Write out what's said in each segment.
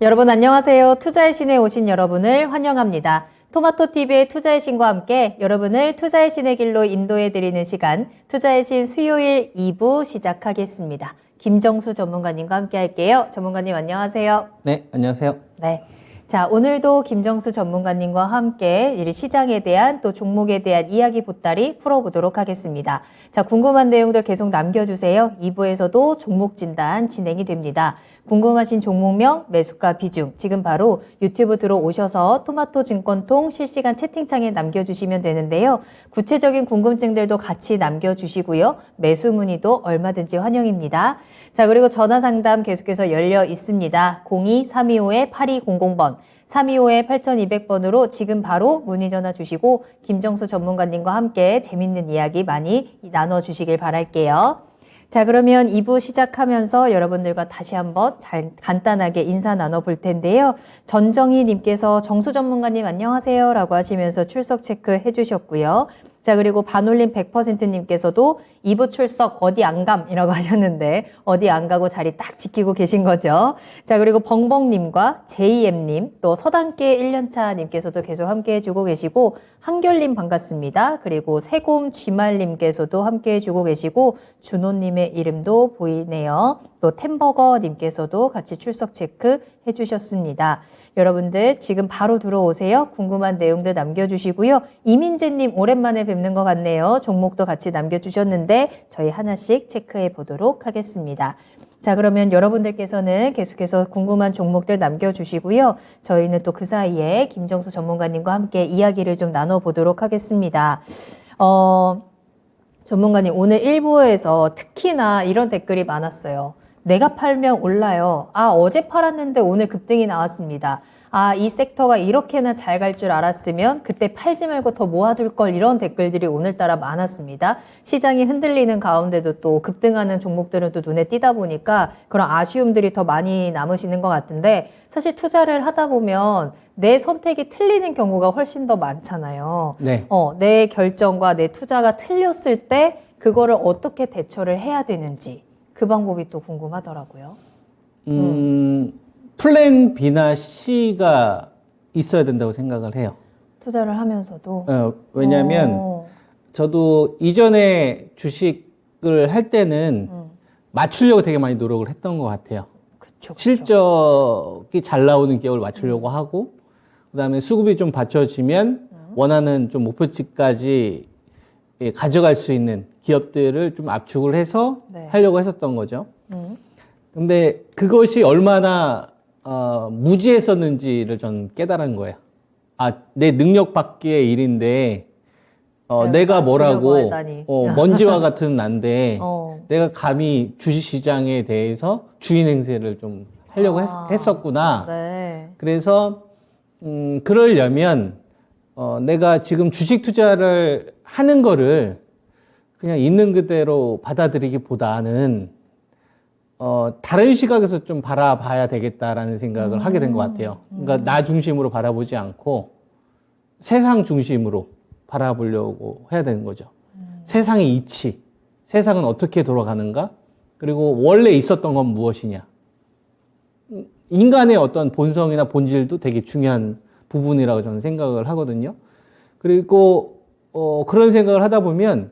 여러분 안녕하세요. 투자의 신에 오신 여러분을 환영합니다. 토마토TV의 투자의 신과 함께 여러분을 투자의 신의 길로 인도해드리는 시간, 투자의 신 수요일 2부 시작하겠습니다. 김정수 전문가님과 함께 할게요. 전문가님 안녕하세요. 네, 안녕하세요. 네. 자, 오늘도 김정수 전문가님과 함께 이 시장에 대한 또 종목에 대한 이야기 보따리 풀어보도록 하겠습니다. 자, 궁금한 내용들 계속 남겨주세요. 2부에서도 종목 진단 진행이 됩니다. 궁금하신 종목명, 매수가 비중, 지금 바로 유튜브 들어오셔서 토마토 증권통 실시간 채팅창에 남겨주시면 되는데요. 구체적인 궁금증들도 같이 남겨주시고요. 매수 문의도 얼마든지 환영입니다. 자, 그리고 전화 상담 계속해서 열려 있습니다. 02-325-8200번. 325-8200번으로 지금 바로 문의 전화 주시고 김정수 전문가님과 함께 재밌는 이야기 많이 나눠주시길 바랄게요. 자, 그러면 2부 시작하면서 여러분들과 다시 한번 간단하게 인사 나눠볼 텐데요. 전정희 님께서 정수 전문가님 안녕하세요 라고 하시면서 출석 체크해 주셨고요. 자, 그리고 반올림 100% 님께서도 2부 출석 어디 안 감이라고 하셨는데 어디 안 가고 자리 딱 지키고 계신 거죠. 자, 그리고 벙벙님과 JM님, 또 서당계 1년차 님께서도 계속 함께 해주고 계시고, 한결님 반갑습니다. 그리고 세곰 쥐말님께서도 함께 해주고 계시고, 준호님의 이름도 보이네요. 또 템버거 님께서도 같이 출석 체크 해주셨습니다. 여러분들 지금 바로 들어오세요. 궁금한 내용들 남겨주시고요. 이민재님 오랜만에 뵙는 것 같네요. 종목도 같이 남겨주셨는데 저희 하나씩 체크해 보도록 하겠습니다. 자, 그러면 여러분들께서는 계속해서 궁금한 종목들 남겨주시고요. 저희는 또 그 사이에 김정수 전문가님과 함께 이야기를 좀 나눠보도록 하겠습니다. 전문가님, 오늘 1부에서 특히나 이런 댓글이 많았어요. 내가 팔면 올라요. 아, 어제 팔았는데 오늘 급등이 나왔습니다. 아, 이 섹터가 이렇게나 잘 갈 줄 알았으면 그때 팔지 말고 더 모아둘 걸, 이런 댓글들이 오늘따라 많았습니다. 시장이 흔들리는 가운데도 또 급등하는 종목들은 또 눈에 띄다 보니까 그런 아쉬움들이 더 많이 남으시는 것 같은데, 사실 투자를 하다 보면 내 선택이 틀리는 경우가 훨씬 더 많잖아요. 네. 내 결정과 내 투자가 틀렸을 때 그거를 어떻게 대처를 해야 되는지 그 방법이 또 궁금하더라고요. 플랜 B나 C가 있어야 된다고 생각을 해요. 투자를 하면서도. 왜냐하면 저도 이전에 주식을 할 때는 맞추려고 되게 많이 노력을 했던 것 같아요. 그쵸. 실적이 잘 나오는 기업을 맞추려고 하고, 그다음에 수급이 좀 받쳐지면 원하는 좀 목표치까지 가져갈 수 있는 기업들을 좀 압축을 해서 네. 하려고 했었던 거죠. 근데 그것이 얼마나 무지했었는지를 전 깨달은 거예요. 아, 내 능력 밖의 일인데 내가 뭐라고 먼지와 같은 난데 내가 감히 주식시장에 대해서 주인 행세를 좀 하려고 했었구나. 네. 그래서 그러려면 내가 지금 주식 투자를 하는 거를 그냥 있는 그대로 받아들이기보다는 다른 시각에서 좀 바라봐야 되겠다라는 생각을 하게 된 것 같아요. 그러니까 나 중심으로 바라보지 않고 세상 중심으로 바라보려고 해야 되는 거죠. 세상의 이치, 세상은 어떻게 돌아가는가, 그리고 원래 있었던 건 무엇이냐. 인간의 어떤 본성이나 본질도 되게 중요한 부분이라고 저는 생각을 하거든요. 그리고 그런 생각을 하다 보면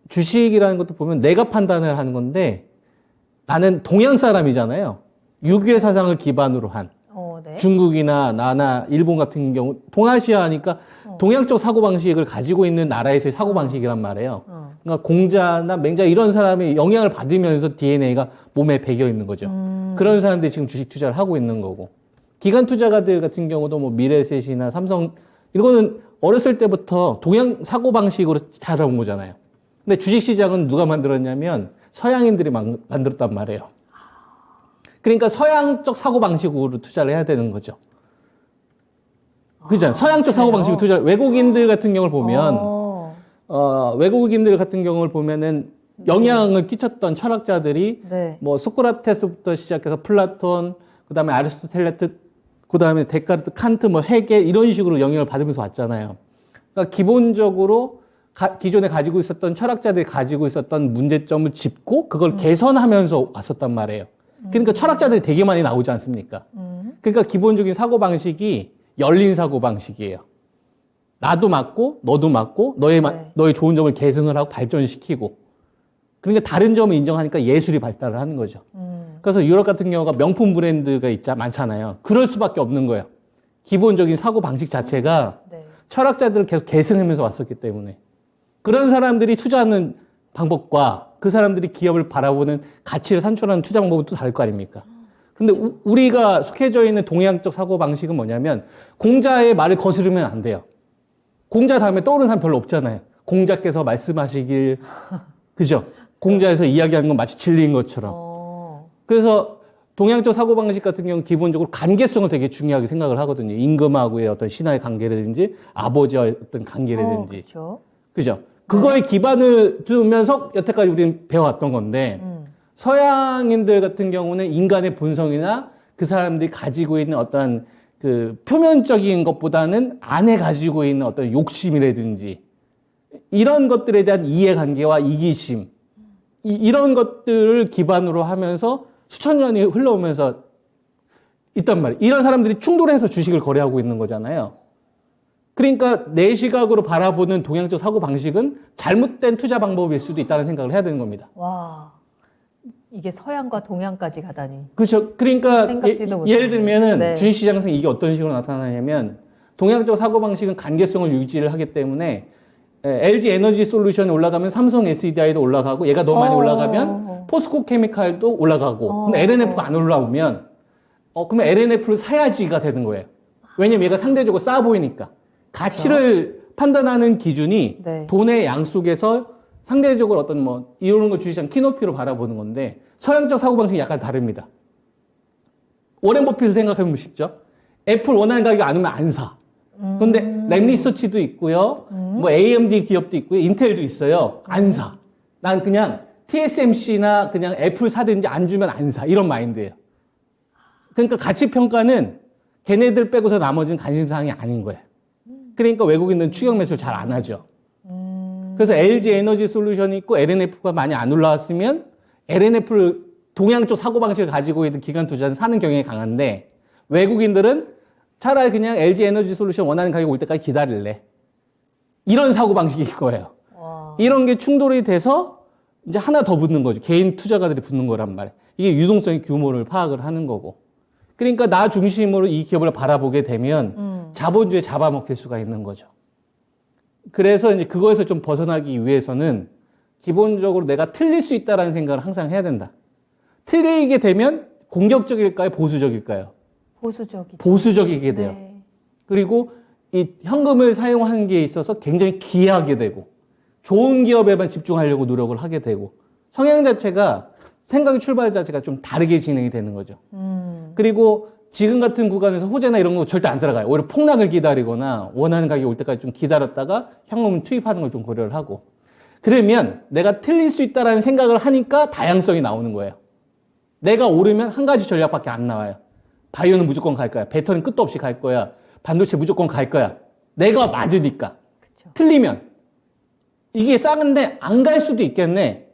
주식이라는 것도 보면 내가 판단을 하는 건데, 나는 동양 사람이잖아요. 유교의 사상을 기반으로 한 네. 중국이나 나나 일본 같은 경우, 동아시아 하니까 동양적 사고방식을 가지고 있는 나라에서의 사고방식이란 말이에요. 그러니까 공자나 맹자 이런 사람이 영향을 받으면서 DNA가 몸에 배겨 있는 거죠. 그런 사람들이 지금 주식 투자를 하고 있는 거고, 기관 투자가들 같은 경우도 뭐 미래셋이나 삼성, 이거는 어렸을 때부터 동양 사고방식으로 자라온 거잖아요. 근데 주식시장은 누가 만들었냐면 서양인들이 만들었단 말이에요. 그러니까 서양적 사고방식으로 투자를 해야 되는 거죠. 그죠? 서양적 사고방식으로 투자, 외국인들 같은 경우를 보면, 외국인들 같은 경우를 보면은 영향을 끼쳤던 철학자들이 네. 뭐 소크라테스부터 시작해서 플라톤, 그 다음에 아리스토텔레스, 그 다음에 데카르트, 칸트, 뭐 헤겔 이런 식으로 영향을 받으면서 왔잖아요. 그러니까 기본적으로 기존에 가지고 있었던 철학자들이 가지고 있었던 문제점을 짚고 그걸 개선하면서 왔었단 말이에요. 그러니까 철학자들이 되게 많이 나오지 않습니까? 그러니까 기본적인 사고방식이 열린 사고방식이에요. 나도 맞고 너도 맞고 너의 좋은 점을 계승을 하고 발전시키고, 그러니까 다른 점을 인정하니까 예술이 발달을 하는 거죠. 그래서 유럽 같은 경우가 명품 브랜드가 많잖아요. 그럴 수밖에 없는 거예요. 기본적인 사고방식 자체가 네. 철학자들을 계속 계승하면서 왔었기 때문에. 그런 사람들이 투자하는 방법과 그 사람들이 기업을 바라보는 가치를 산출하는 투자 방법은 또 다를 거 아닙니까? 근데 우리가 속해져 있는 동양적 사고방식은 뭐냐면, 공자의 말을 거스르면 안 돼요. 공자 다음에 떠오르는 사람 별로 없잖아요. 공자께서 말씀하시길, 그죠? 공자에서 이야기하는 건 마치 진리인 것처럼. 그래서 동양적 사고방식 같은 경우는 기본적으로 관계성을 되게 중요하게 생각을 하거든요. 임금하고의 어떤 신하의 관계라든지 아버지와의 어떤 관계라든지. 그렇죠. 그죠? 그거에 기반을 두면서 여태까지 우리는 배워왔던 건데, 서양인들 같은 경우는 인간의 본성이나 그 사람들이 가지고 있는 어떤 그 표면적인 것보다는 안에 가지고 있는 어떤 욕심이라든지 이런 것들에 대한 이해관계와 이기심, 이런 것들을 기반으로 하면서 수천 년이 흘러오면서 있단 말이에요. 이런 사람들이 충돌해서 주식을 거래하고 있는 거잖아요. 그러니까 내 시각으로 바라보는 동양적 사고방식은 잘못된 투자 방법일 수도 있다는 생각을 해야 되는 겁니다. 와, 이게 서양과 동양까지 가다니. 그렇죠. 그러니까 예를 들면은 네. 주식시장에서 이게 어떤 식으로 나타나냐면, 동양적 사고방식은 관계성을 유지를 하기 때문에 LG 에너지 솔루션이 올라가면 삼성 SDI도 올라가고, 얘가 너무 많이 올라가면 포스코 케미칼도 올라가고, 근데 LNF가 안 올라오면 그러면 LNF를 사야지가 되는 거예요. 왜냐면 얘가 상대적으로 싸 보이니까. 가치를 판단하는 기준이 네. 돈의 양 속에서 상대적으로 어떤 이런 걸 주시장 키높이로 바라보는 건데, 서양적 사고방식이 약간 다릅니다. 워렌 버핏을 생각해 보십시오. 애플 원하는 가격이 안 오면 안 사. 그런데 램리서치도 있고요. AMD 기업도 있고요. 인텔도 있어요. 안 사. 난 그냥 TSMC나 그냥 애플 사든지 안 주면 안 사. 이런 마인드예요. 그러니까 가치 평가는 걔네들 빼고서 나머지는 관심사항이 아닌 거예요. 그러니까 외국인들은 추격 매수를 잘 안 하죠. 그래서 LG 에너지 솔루션이 있고 LNF가 많이 안 올라왔으면 LNF를 동양적 사고방식을 가지고 있는 기관 투자자는 사는 경향이 강한데, 외국인들은 차라리 그냥 LG 에너지 솔루션 원하는 가격 올 때까지 기다릴래. 이런 사고방식일 거예요. 와. 이런 게 충돌이 돼서 이제 하나 더 붙는 거죠. 개인 투자가들이 붙는 거란 말이에요. 이게 유동성의 규모를 파악을 하는 거고. 그러니까 나 중심으로 이 기업을 바라보게 되면 자본주의에 잡아먹힐 수가 있는 거죠. 그래서 이제 그거에서 좀 벗어나기 위해서는 기본적으로 내가 틀릴 수 있다라는 생각을 항상 해야 된다. 틀리게 되면 공격적일까요? 보수적일까요? 보수적이게 돼요. 네. 그리고 이 현금을 사용하는 게 있어서 굉장히 기하게 되고, 좋은 기업에만 집중하려고 노력을 하게 되고, 성향 자체가, 생각의 출발 자체가 좀 다르게 진행이 되는 거죠. 그리고 지금 같은 구간에서 호재나 이런 거 절대 안 들어가요. 오히려 폭락을 기다리거나 원하는 가격이 올 때까지 좀 기다렸다가 현금을 투입하는 걸 좀 고려를 하고, 그러면 내가 틀릴 수 있다라는 생각을 하니까 다양성이 나오는 거예요. 내가 오르면 한 가지 전략밖에 안 나와요. 바이오는 무조건 갈 거야. 배터리는 끝도 없이 갈 거야. 반도체 무조건 갈 거야. 내가 맞으니까. 그쵸. 틀리면 이게 싼데 안 갈 수도 있겠네.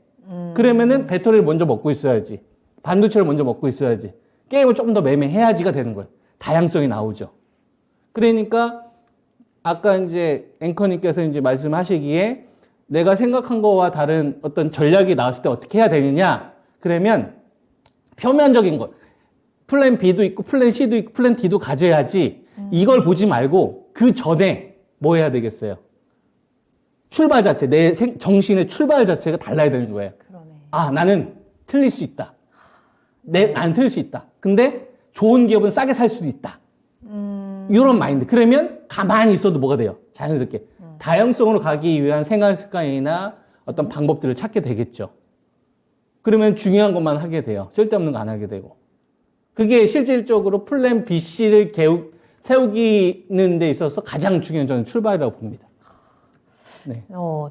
그러면은 배터리를 먼저 먹고 있어야지. 반도체를 먼저 먹고 있어야지. 게임을 조금 더 매매해야지가 되는 거예요. 다양성이 나오죠. 그러니까 아까 이제 앵커님께서 이제 말씀하시기에 내가 생각한 거와 다른 어떤 전략이 나왔을 때 어떻게 해야 되느냐? 그러면 표면적인 것. 플랜 B도 있고 플랜 C도 있고 플랜 D도 가져야지. 이걸 보지 말고 그 전에 뭐 해야 되겠어요? 출발 자체, 내 정신의 출발 자체가 달라야 되는 거예요. 그러네. 아, 나는 틀릴 수 있다. 난 틀릴 수 있다. 근데 좋은 기업은 싸게 살 수도 있다. 이런 마인드. 그러면 가만히 있어도 뭐가 돼요? 자연스럽게. 다양성으로 가기 위한 생활 습관이나 어떤 방법들을 찾게 되겠죠. 그러면 중요한 것만 하게 돼요. 쓸데없는 거 안 하게 되고. 그게 실질적으로 플랜 B, C를 세우기는 데 있어서 가장 중요한 저는 출발이라고 봅니다. 네.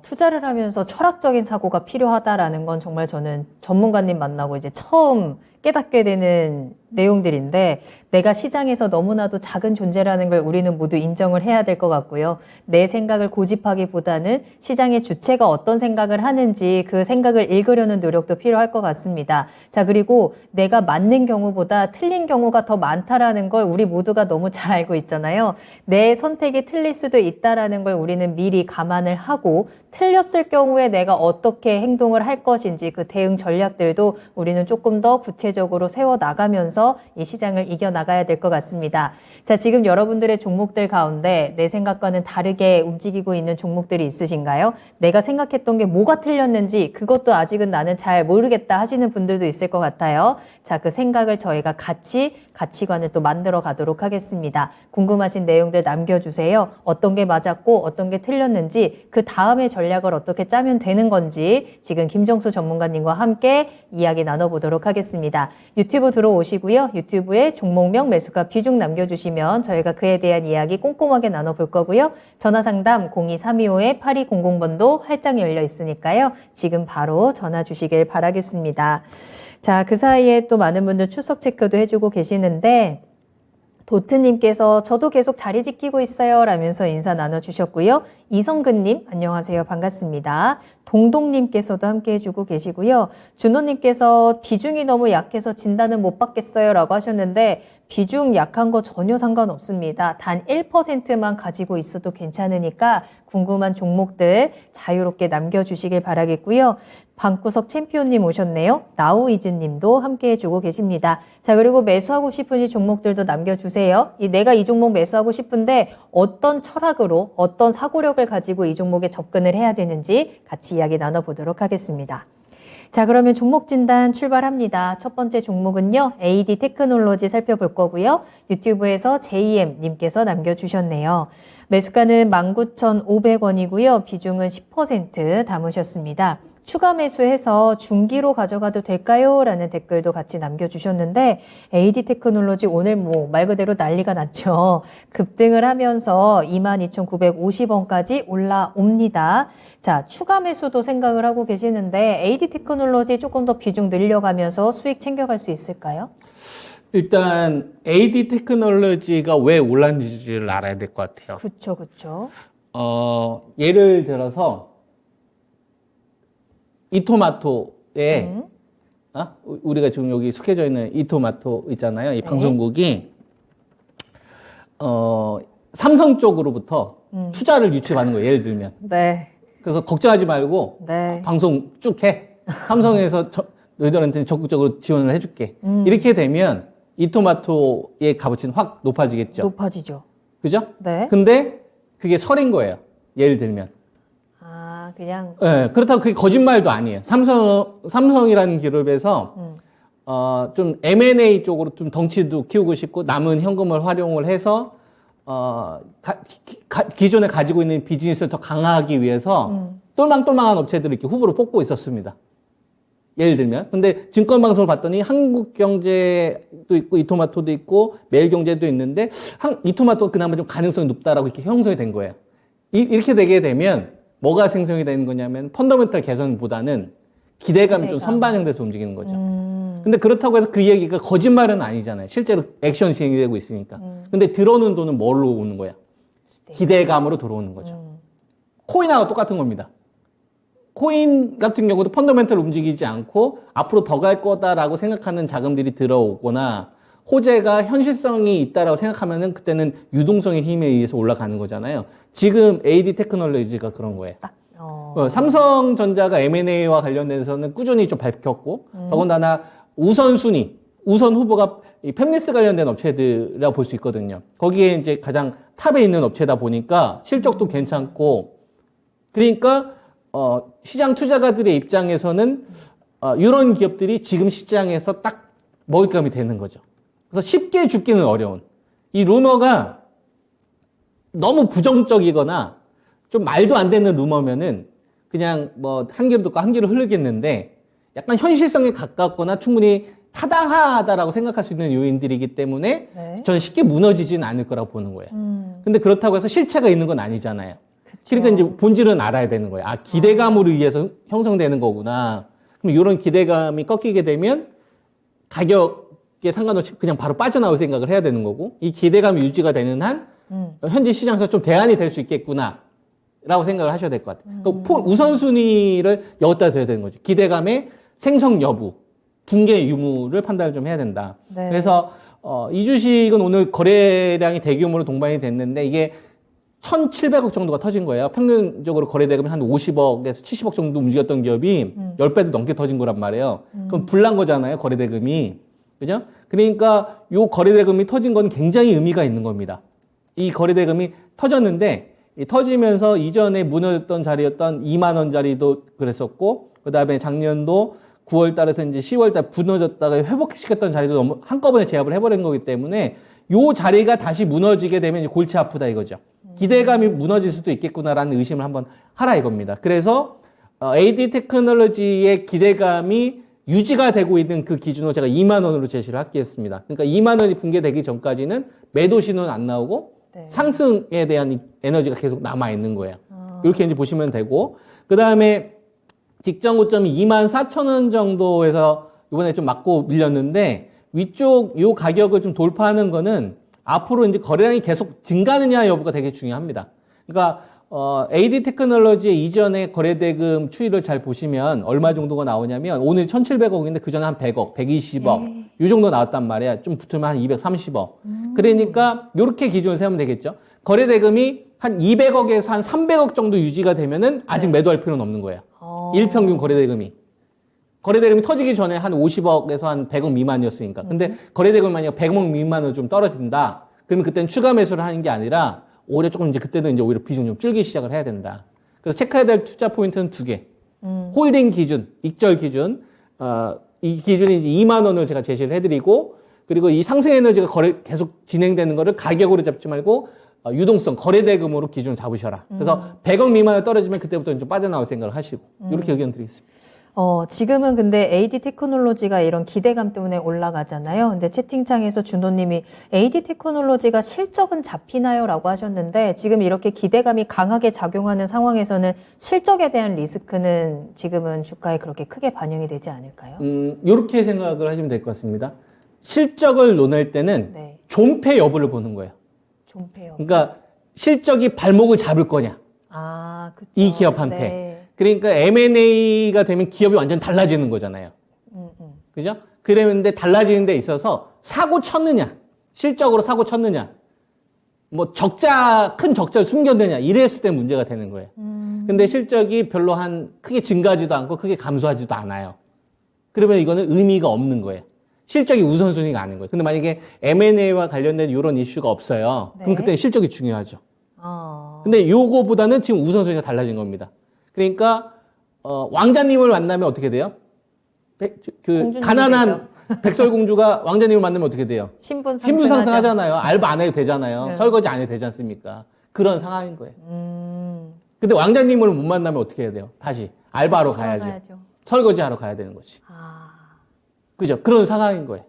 투자를 하면서 철학적인 사고가 필요하다라는 건 정말 저는 전문가님 만나고 이제 처음 깨닫게 되는 내용들인데 내가 시장에서 너무나도 작은 존재라는 걸 우리는 모두 인정을 해야 될 것 같고요. 내 생각을 고집하기보다는 시장의 주체가 어떤 생각을 하는지 그 생각을 읽으려는 노력도 필요할 것 같습니다. 자, 그리고 내가 맞는 경우보다 틀린 경우가 더 많다라는 걸 우리 모두가 너무 잘 알고 있잖아요. 내 선택이 틀릴 수도 있다라는 걸 우리는 미리 감안을 하고 틀렸을 경우에 내가 어떻게 행동을 할 것인지 그 대응 전략들도 우리는 조금 더 구체적으로 세워 나가면서 이 시장을 이겨 나가야 될 것 같습니다. 자, 지금 여러분들의 종목들 가운데 내 생각과는 다르게 움직이고 있는 종목들이 있으신가요? 내가 생각했던 게 뭐가 틀렸는지 그것도 아직은 나는 잘 모르겠다 하시는 분들도 있을 것 같아요. 자, 그 생각을 저희가 같이 가치관을 또 만들어 가도록 하겠습니다. 궁금하신 내용들 남겨주세요. 어떤 게 맞았고 어떤 게 틀렸는지 그 다음에 전략을 어떻게 짜면 되는 건지 지금 김정수 전문가님과 함께 이야기 나눠보도록 하겠습니다. 유튜브 들어오시고요. 유튜브에 종목명, 매수가, 비중 남겨주시면 저희가 그에 대한 이야기 꼼꼼하게 나눠볼 거고요. 전화상담 02325-8200번도 활짝 열려 있으니까요. 지금 바로 전화 주시길 바라겠습니다. 자, 그 사이에 또 많은 분들 출석 체크도 해주고 계시는데 도트님께서 저도 계속 자리 지키고 있어요 라면서 인사 나눠주셨고요. 이성근님 안녕하세요. 반갑습니다. 동동님께서도 함께 해주고 계시고요. 준호님께서 비중이 너무 약해서 진단은 못 받겠어요 라고 하셨는데 비중 약한 거 전혀 상관없습니다. 단 1%만 가지고 있어도 괜찮으니까 궁금한 종목들 자유롭게 남겨주시길 바라겠고요. 방구석 챔피언님 오셨네요. 나우이즈님도 함께 해주고 계십니다. 자, 그리고 매수하고 싶은 이 종목들도 남겨주세요. 내가 이 종목 매수하고 싶은데 어떤 철학으로 어떤 사고력을 가지고 이 종목에 접근을 해야 되는지 같이 이야기 나눠보도록 하겠습니다. 자, 그러면 종목 진단 출발합니다. 첫 번째 종목은요. AD 테크놀로지 살펴볼 거고요. 유튜브에서 JM님께서 남겨주셨네요. 매수가는 19,500원이고요. 비중은 10% 담으셨습니다. 추가 매수해서 중기로 가져가도 될까요? 라는 댓글도 같이 남겨주셨는데 AD 테크놀로지 오늘 뭐 말 그대로 난리가 났죠. 급등을 하면서 22,950원까지 올라옵니다. 자, 추가 매수도 생각을 하고 계시는데 AD 테크놀로지 조금 더 비중 늘려가면서 수익 챙겨갈 수 있을까요? 일단 AD 테크놀로지가 왜 올랐는지를 알아야 될 것 같아요. 그쵸, 그쵸. 예를 들어서 이토마토에 우리가 지금 여기 속해져 있는 이토마토 있잖아요. 이 방송국이 삼성 쪽으로부터 투자를 유치받는 거예요. 예를 들면. 네. 그래서 걱정하지 말고 네. 방송 쭉 해. 삼성에서 너희들한테 적극적으로 지원을 해줄게. 이렇게 되면 이토마토의 값어치는 확 높아지겠죠. 높아지죠. 그죠? 네. 근데 그게 설인 거예요. 예를 들면. 그냥. 네, 그렇다고 그게 거짓말도 아니에요. 삼성이라는 기업에서, 좀 M&A 쪽으로 좀 덩치도 키우고 싶고, 남은 현금을 활용을 해서, 기존에 가지고 있는 비즈니스를 더 강화하기 위해서, 똘망똘망한 업체들을 이렇게 후보로 뽑고 있었습니다. 예를 들면. 근데 증권방송을 봤더니 한국경제도 있고, 이토마토도 있고, 매일경제도 있는데, 이토마토가 그나마 좀 가능성이 높다라고 이렇게 형성이 된 거예요. 이렇게 되게 되면, 뭐가 생성이 되는 거냐면 펀더멘탈 개선보다는 기대감이 좀 선반영돼서 움직이는 거죠. 근데 그렇다고 해서 그 얘기가 거짓말은 아니잖아요. 실제로 액션 시행이 되고 있으니까. 근데 들어오는 돈은 뭘로 오는 거야? 기대감으로 들어오는 거죠. 코인하고 똑같은 겁니다. 코인 같은 경우도 펀더멘탈 움직이지 않고 앞으로 더 갈 거다라고 생각하는 자금들이 들어오거나 호재가 현실성이 있다라고 생각하면은 그때는 유동성의 힘에 의해서 올라가는 거잖아요. 지금 AD 테크놀로지가 그런 거예요. 삼성전자가 M&A와 관련돼서는 꾸준히 좀 밝혔고, 더군다나 우선 후보가 이 팹리스 관련된 업체들이라고 볼 수 있거든요. 거기에 이제 가장 탑에 있는 업체다 보니까 실적도 괜찮고, 그러니까, 시장 투자가들의 입장에서는, 이런 기업들이 지금 시장에서 딱 먹잇감이 되는 거죠. 그래서 쉽게 죽기는 어려운. 이 루머가 너무 부정적이거나 좀 말도 안 되는 루머면은 그냥 뭐 한 귀로 듣고 한 귀로 흐르겠는데 약간 현실성에 가깝거나 충분히 타당하다라고 생각할 수 있는 요인들이기 때문에 네. 저는 쉽게 무너지지는 않을 거라고 보는 거예요. 근데 그렇다고 해서 실체가 있는 건 아니잖아요. 그쵸. 그러니까 이제 본질은 알아야 되는 거예요. 기대감으로 의해서 형성되는 거구나. 그럼 이런 기대감이 꺾이게 되면 가격에 상관없이 그냥 바로 빠져나올 생각을 해야 되는 거고, 이 기대감이 유지가 되는 한 현재 시장에서 좀 대안이 될 수 있겠구나라고 생각을 하셔야 될 것 같아요. 그러니까 우선순위를 여기다 둬야 되는 거죠. 기대감의 생성 여부, 붕괴 유무를 판단을 좀 해야 된다. 네. 그래서 이 주식은 오늘 거래량이 대규모로 동반이 됐는데 이게 1,700억 정도가 터진 거예요. 평균적으로 거래대금이 한 50억에서 70억 정도 움직였던 기업이 10배도 넘게 터진 거란 말이에요. 그럼 불난 거잖아요, 거래대금이. 그죠? 그러니까 요 거래대금이 터진 건 굉장히 의미가 있는 겁니다. 이 거래대금이 터졌는데, 이 터지면서 이전에 무너졌던 자리였던 2만 원짜리도 그랬었고, 그 다음에 작년도 9월 달에서 이제 10월 달 무너졌다가 회복시켰던 자리도 너무 한꺼번에 제압을 해버린 거기 때문에 요 자리가 다시 무너지게 되면 이제 골치 아프다 이거죠. 기대감이 무너질 수도 있겠구나라는 의심을 한번 하라 이겁니다. 그래서 AD 테크놀로지의 기대감이 유지가 되고 있는 그 기준으로 제가 2만 원으로 제시를 하겠습니다. 그러니까 2만 원이 붕괴되기 전까지는 매도 신호는 안 나오고 네. 상승에 대한 에너지가 계속 남아 있는 거예요. 이렇게 이제 보시면 되고, 그 다음에 직전 고점이 24,000원 정도에서 이번에 좀 맞고 밀렸는데, 위쪽 요 가격을 좀 돌파하는 거는 앞으로 이제 거래량이 계속 증가하느냐 여부가 되게 중요합니다. 그러니까 AD 테크놀로지의 이전의 거래대금 추이를 잘 보시면 얼마 정도가 나오냐면, 오늘 1,700억인데 그 전에 한 100억, 120억 이 정도 나왔단 말이야. 좀 붙으면 한 230억. 그러니까 요렇게 기준을 세우면 되겠죠. 거래대금이 한 200억에서 한 300억 정도 유지가 되면은 아직 매도할 필요는 없는 거예요. 일평균 거래대금이. 거래대금이 터지기 전에 한 50억에서 한 100억 미만이었으니까. 근데 거래대금이 만약 100억 미만으로 좀 떨어진다. 그러면 그때는 추가 매수를 하는 게 아니라 오히려 조금 이제 그때는 이제 오히려 비중이 좀 줄기 시작을 해야 된다. 그래서 체크해야 될 투자 포인트는 두 개. 홀딩 기준, 익절 기준. 이 기준이 이제 2만 원을 제가 제시를 해드리고, 그리고 이 상승 에너지가 계속 진행되는 거를 가격으로 잡지 말고 유동성, 거래대금으로 기준을 잡으셔라. 그래서 100억 미만에 떨어지면 그때부터 좀 빠져나올 생각을 하시고, 이렇게 의견 드리겠습니다. 지금은 근데 AD 테크놀로지가 이런 기대감 때문에 올라가잖아요. 근데 채팅창에서 준호님이 AD 테크놀로지가 실적은 잡히나요? 라고 하셨는데, 지금 이렇게 기대감이 강하게 작용하는 상황에서는 실적에 대한 리스크는 지금은 주가에 그렇게 크게 반영이 되지 않을까요? 이렇게 생각을 하시면 될 것 같습니다. 실적을 논할 때는 네. 존폐 여부를 보는 거예요. 존폐요. 그러니까 실적이 발목을 잡을 거냐. 그쵸. 이 기업한테. 네. 그러니까 M&A가 되면 기업이 완전 달라지는 거잖아요. 그죠? 그랬는데 달라지는 데 있어서 사고 쳤느냐, 실적으로 사고 쳤느냐, 뭐 큰 적자를 숨겼느냐, 이랬을 때 문제가 되는 거예요. 근데 실적이 별로 크게 증가하지도 않고 크게 감소하지도 않아요. 그러면 이거는 의미가 없는 거예요. 실적이 우선순위가 아닌 거예요. 근데 만약에 M&A와 관련된 이런 이슈가 없어요. 그럼 네. 그때는 실적이 중요하죠. 근데 요거보다는 지금 우선순위가 달라진 겁니다. 그러니까 왕자님을 만나면 어떻게 돼요? 가난한 백설공주가 왕자님을 만나면 어떻게 돼요? 신분 상승하잖아요. 알바 안 해도 되잖아요. 네. 설거지 안 해도 되지 않습니까? 그런 상황인 거예요. 근데 왕자님을 못 만나면 어떻게 해야 돼요? 다시 알바로 가야죠. 설거지 하러 가야 되는 거지. 그죠? 그런 상황인 거예요.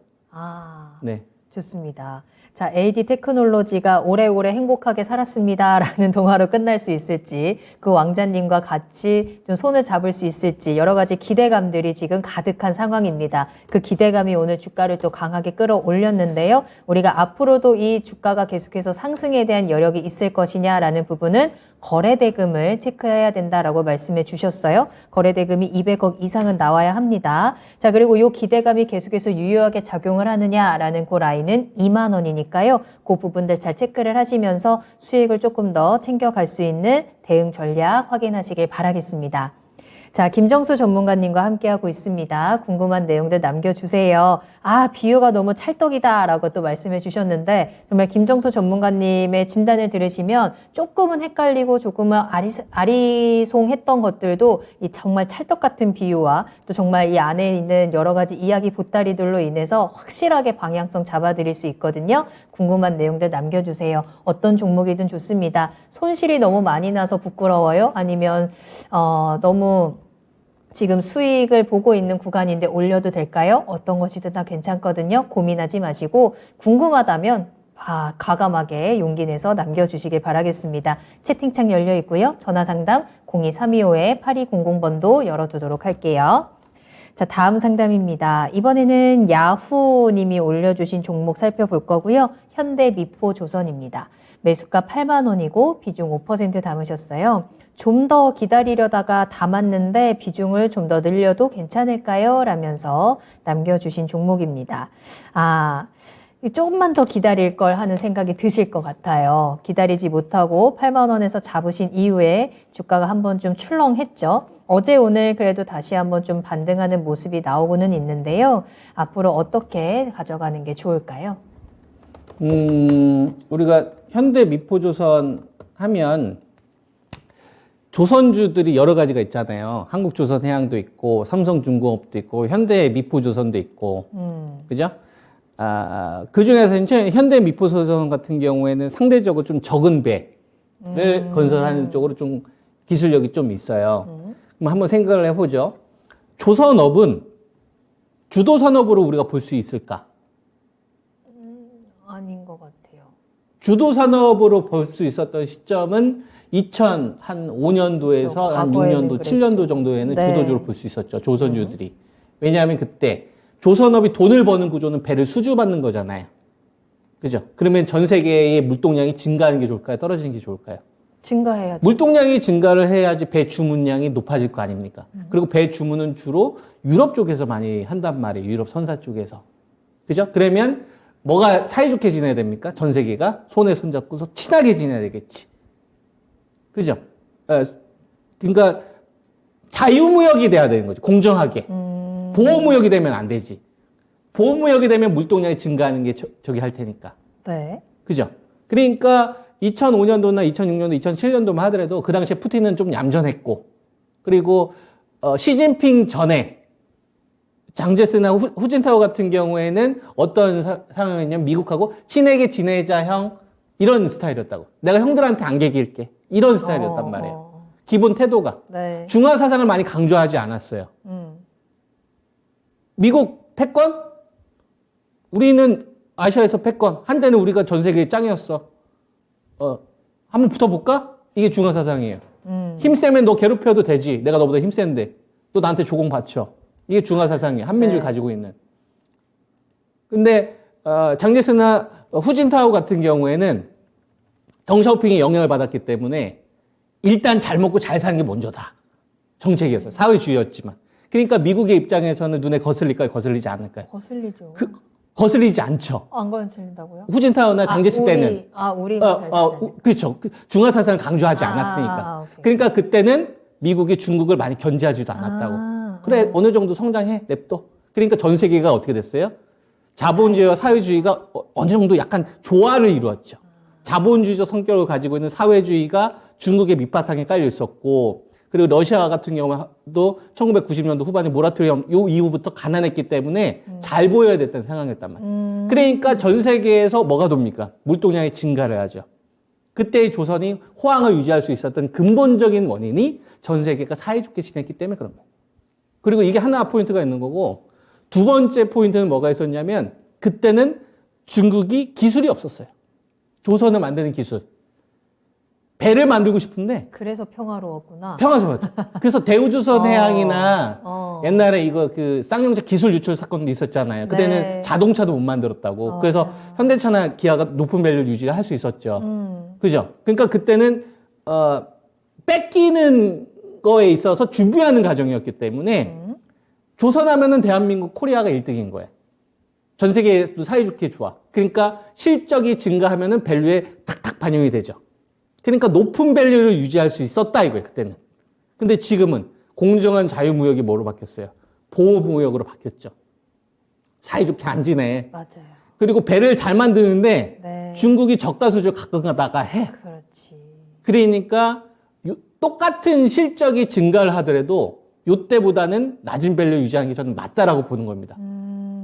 네. 좋습니다. 자, AD 테크놀로지가 오래오래 행복하게 살았습니다라는 동화로 끝날 수 있을지, 그 왕자님과 같이 좀 손을 잡을 수 있을지 여러 가지 기대감들이 지금 가득한 상황입니다. 그 기대감이 오늘 주가를 또 강하게 끌어올렸는데요. 우리가 앞으로도 이 주가가 계속해서 상승에 대한 여력이 있을 것이냐라는 부분은 거래대금을 체크해야 된다라고 말씀해 주셨어요. 거래대금이 200억 이상은 나와야 합니다. 자, 그리고 이 기대감이 계속해서 유효하게 작용을 하느냐라는 그 라인은 2만 원이니까요. 그 부분들 잘 체크를 하시면서 수익을 조금 더 챙겨갈 수 있는 대응 전략 확인하시길 바라겠습니다. 자, 김정수 전문가님과 함께하고 있습니다. 궁금한 내용들 남겨주세요. 비유가 너무 찰떡이다 라고 또 말씀해 주셨는데, 정말 김정수 전문가님의 진단을 들으시면 조금은 헷갈리고 조금은 아리송했던 것들도 이 정말 찰떡 같은 비유와 또 정말 이 안에 있는 여러 가지 이야기 보따리들로 인해서 확실하게 방향성 잡아드릴 수 있거든요. 궁금한 내용들 남겨주세요. 어떤 종목이든 좋습니다. 손실이 너무 많이 나서 부끄러워요? 아니면 너무 지금 수익을 보고 있는 구간인데 올려도 될까요? 어떤 것이든 다 괜찮거든요. 고민하지 마시고 궁금하다면 과감하게 용기 내서 남겨주시길 바라겠습니다. 채팅창 열려 있고요. 전화 상담 02325-8200번도 열어두도록 할게요. 자, 다음 상담입니다. 이번에는 야후님이 올려주신 종목 살펴볼 거고요. 현대미포조선입니다. 매수가 8만 원이고 비중 5% 담으셨어요. 좀 더 기다리려다가 담았는데 비중을 좀 더 늘려도 괜찮을까요? 라면서 남겨주신 종목입니다. 조금만 더 기다릴 걸 하는 생각이 드실 것 같아요. 기다리지 못하고 8만 원에서 잡으신 이후에 주가가 한번 좀 출렁했죠. 어제 오늘 그래도 다시 한번 좀 반등하는 모습이 나오고는 있는데요. 앞으로 어떻게 가져가는 게 좋을까요? 우리가 현대미포조선 하면 조선주들이 여러 가지가 있잖아요. 한국조선해양도 있고 삼성중공업도 있고 현대미포조선도 있고 그죠? 그 중에서 현대미포조선 같은 경우에는 상대적으로 좀 적은 배를 건설하는 쪽으로 좀 기술력이 좀 있어요. 그럼 한번 생각을 해보죠. 조선업은 주도산업으로 우리가 볼 수 있을까? 아닌 것 같아요. 주도산업으로 볼 수 있었던 시점은 2005년도에서 한 6년도, 7년도 정도에는 네. 주도주로 볼 수 있었죠. 조선주들이. 왜냐하면 그때 조선업이 돈을 버는 구조는 배를 수주받는 거잖아요. 그죠? 그러면 전 세계의 물동량이 증가하는 게 좋을까요? 떨어지는 게 좋을까요? 증가해야죠. 물동량이 증가를 해야지 배 주문량이 높아질 거 아닙니까? 그리고 배 주문은 주로 유럽 쪽에서 많이 한단 말이에요. 유럽 선사 쪽에서. 그죠? 그러면 뭐가 사이좋게 지내야 됩니까? 전 세계가 손에 손잡고서 친하게 지내야 되겠지. 그죠? 그러니까 자유무역이 돼야 되는 거죠. 공정하게. 보호무역이 되면 안 되지. 보호무역이 되면 물동량이 증가하는 게 저기 할 테니까. 네. 그죠? 그러니까 2005년도나 2006년도, 2007년도만 하더라도 그 당시에 푸틴은 좀 얌전했고, 그리고 시진핑 전에 장제스나 후진타오 같은 경우에는 어떤 상황이냐면 미국하고 친하게 지내자형 이런 스타일이었다고. 내가 형들한테 안 개길게. 이런 스타일이었단 말이에요. 기본 태도가. 네. 중화 사상을 많이 강조하지 않았어요. 미국 패권? 우리는 아시아에서 패권. 한때는 우리가 전 세계 짱이었어. 한번 붙어볼까? 이게 중화 사상이에요. 힘세면 너 괴롭혀도 되지. 내가 너보다 힘센데. 너 나한테 조공 바쳐. 이게 중화 사상이에요. 한민족이 네. 가지고 있는. 근데 장제스나 후진타오 같은 경우에는 덩샤오핑의 영향을 받았기 때문에 일단 잘 먹고 잘 사는 게 먼저다. 정책이었어요. 사회주의였지만. 그러니까 미국의 입장에서는 눈에 거슬릴까요? 거슬리지 않을까요? 거슬리죠. 거슬리지 않죠. 안 거슬린다고요? 후진타오나 장제스 때는. 우리만 잘 살자. 그렇죠. 중화 사상을 강조하지 않았으니까. 오케이. 그러니까 그때는 미국이 중국을 많이 견제하지도 않았다고. 그래, 어느 정도 성장해, 냅둬. 그러니까 전 세계가 어떻게 됐어요? 자본주의와 사회주의가 어느 정도 약간 조화를 이루었죠. 자본주의적 성격을 가지고 있는 사회주의가 중국의 밑바탕에 깔려 있었고, 그리고 러시아 같은 경우도 1990년도 후반에 모라토리엄 요 이후부터 가난했기 때문에 잘 보여야 됐다는 상황이었단 말이에요. 그러니까 전 세계에서 뭐가 돕니까? 물동량이 증가를 하죠. 그때의 조선이 호황을 유지할 수 있었던 근본적인 원인이 전 세계가 사이좋게 지냈기 때문에 그런 거예요. 그리고 이게 하나 포인트가 있는 거고, 두 번째 포인트는 뭐가 있었냐면 그때는 중국이 기술이 없었어요. 조선을 만드는 기술. 배를 만들고 싶은데 그래서 평화로웠구나. 평화스러웠죠. 그래서 대우조선 해양이나 옛날에 이거 그 쌍용차 기술 유출 사건도 있었잖아요. 그때는 네. 자동차도 못 만들었다고. 그래서 현대차나 기아가 높은 밸류 유지를 할 수 있었죠. 그죠? 그러니까 그때는 뺏기는 거에 있어서 준비하는 과정이었기 때문에 조선하면은 대한민국 코리아가 1등인 거예요. 전 세계에도 사이좋게 좋아. 그러니까 실적이 증가하면은 밸류에 탁탁 반영이 되죠. 그러니까 높은 밸류를 유지할 수 있었다 이거예요, 그때는. 근데 지금은 공정한 자유무역이 뭐로 바뀌었어요? 보호무역으로 바뀌었죠. 사이좋게 안 지내. 맞아요. 그리고 배를 잘 만드는데 네. 중국이 적다 수주를 가끔 가다가 해. 그렇지. 그러니까 똑같은 실적이 증가를 하더라도 요때보다는 낮은 밸류 유지하는 게 저는 맞다라고 보는 겁니다.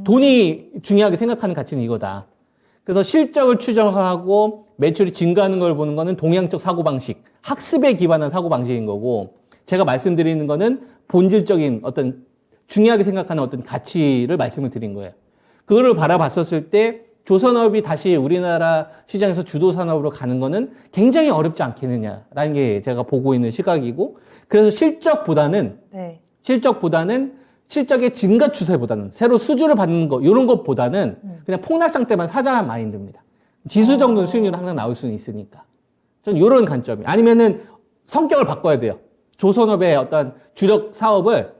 돈이 중요하게 생각하는 가치는 이거다. 그래서 실적을 추정하고 매출이 증가하는 걸 보는 거는 동양적 사고방식, 학습에 기반한 사고방식인 거고, 제가 말씀드리는 거는 본질적인 어떤 중요하게 생각하는 어떤 가치를 말씀을 드린 거예요. 그거를 바라봤었을 때 조선업이 다시 우리나라 시장에서 주도 산업으로 가는 거는 굉장히 어렵지 않겠느냐라는 게 제가 보고 있는 시각이고, 그래서 실적보다는 네. 실적의 증가 추세보다는 새로 수주를 받는 거 이런 것보다는 그냥 폭락상 때만 사자한 마인드입니다. 지수 정도는 수익률이 항상 나올 수는 있으니까. 저는 이런 관점이. 아니면은 성격을 바꿔야 돼요. 조선업의 어떤 주력 사업을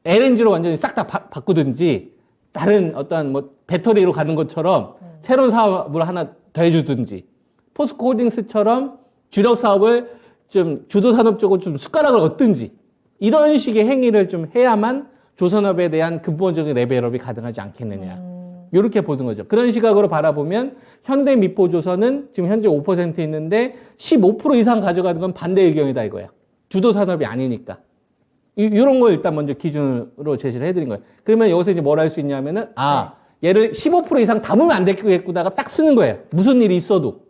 LNG로 완전히 싹 다 바꾸든지 다른 어떤 뭐 배터리로 가는 것처럼 새로운 사업을 하나 더 해주든지 포스코 홀딩스처럼 주력 사업을 좀 주도 산업 쪽으로 좀 숟가락을 얻든지 이런 식의 행위를 좀 해야만 조선업에 대한 근본적인 레벨업이 가능하지 않겠느냐. 이렇게 보는 거죠. 그런 시각으로 바라보면 현대미포조선은 지금 현재 5% 있는데 15% 이상 가져가는 건 반대 의견이다 이거예요. 주도 산업이 아니니까. 이런 걸 일단 먼저 기준으로 제시를 해드린 거예요. 그러면 여기서 이제 뭘 할 수 있냐면은 얘를 15% 이상 담으면 안 되겠구나가 딱 쓰는 거예요. 무슨 일이 있어도.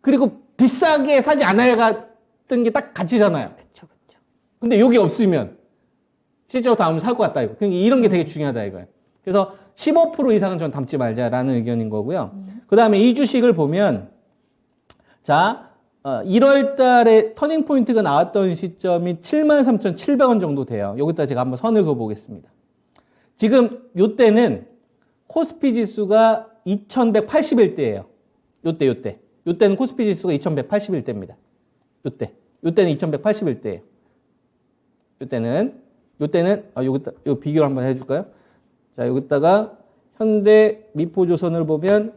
그리고 비싸게 사지 않아야 같은 게 딱 가치잖아요. 그쵸, 그쵸. 근데 여기 없으면 실제로 다음을 살 것 같다 이거. 그러니까 이런 게 되게 중요하다 이거예요. 그래서 15% 이상은 전 담지 말자라는 의견인 거고요. 그 다음에 이 주식을 보면 자 1월 달에 터닝 포인트가 나왔던 시점이 73,700원 정도 돼요. 여기다 제가 한번 선을 그어보겠습니다. 지금 요때는 코스피 지수가 2181대예요. 요때는 코스피 지수가 2181대입니다. 요때는 2181대예요. 요때는 여기다 요 비교를 한번 해줄까요? 자, 여기다가 현대 미포조선을 보면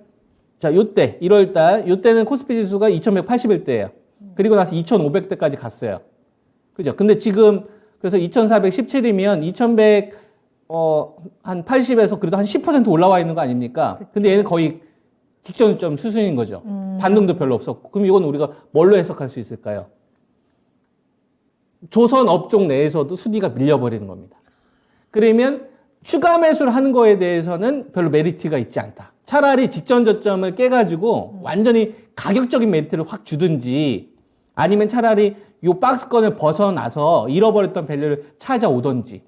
자, 요때 1월달 요때는 코스피 지수가 2181대예요. 그리고 나서 2500대까지 갔어요. 그죠? 근데 지금 그래서 2417이면 2100 한 80에서 그래도 한 10% 올라와 있는 거 아닙니까? 그쵸. 근데 얘는 거의 직전점 수준인 거죠. 반등도 별로 없었고. 그럼 이건 우리가 뭘로 해석할 수 있을까요? 조선 업종 내에서도 순위가 밀려버리는 겁니다. 그러면 추가 매수를 하는 거에 대해서는 별로 메리트가 있지 않다. 차라리 직전 저점을 깨가지고 완전히 가격적인 메리트를 확 주든지 아니면 차라리 이 박스권을 벗어나서 잃어버렸던 밸류를 찾아오든지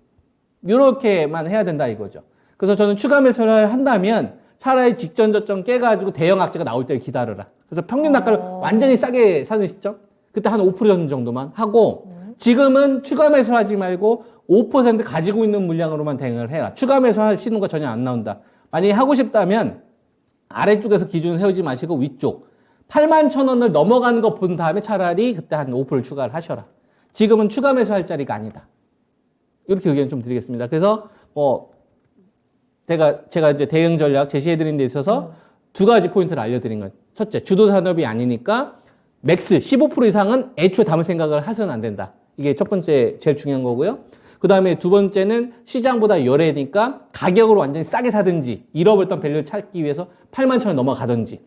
이렇게만 해야 된다 이거죠. 그래서 저는 추가 매수를 한다면 차라리 직전 저점 깨가지고 대형 악재가 나올 때를 기다려라. 그래서 평균 단가를 완전히 싸게 사는 시점? 그때 한 5% 정도만 하고 지금은 추가 매수하지 말고 5% 가지고 있는 물량으로만 대응을 해라. 추가 매수하시는 거 전혀 안 나온다. 만약에 하고 싶다면 아래쪽에서 기준을 세우지 마시고 위쪽 81,000원을 넘어가는 거 본 다음에 차라리 그때 한 5% 추가를 하셔라. 지금은 추가 매수할 자리가 아니다. 이렇게 의견 좀 드리겠습니다. 그래서 제가 이제 대응 전략 제시해드린 데 있어서 두 가지 포인트를 알려드린 거예요. 첫째, 주도 산업이 아니니까 맥스 15% 이상은 애초에 담을 생각을 하셔는 안 된다. 이게 첫 번째 제일 중요한 거고요. 그 다음에 두 번째는 시장보다 열애니까 가격으로 완전히 싸게 사든지 잃어버렸던 밸류를 찾기 위해서 81,000원 넘어가든지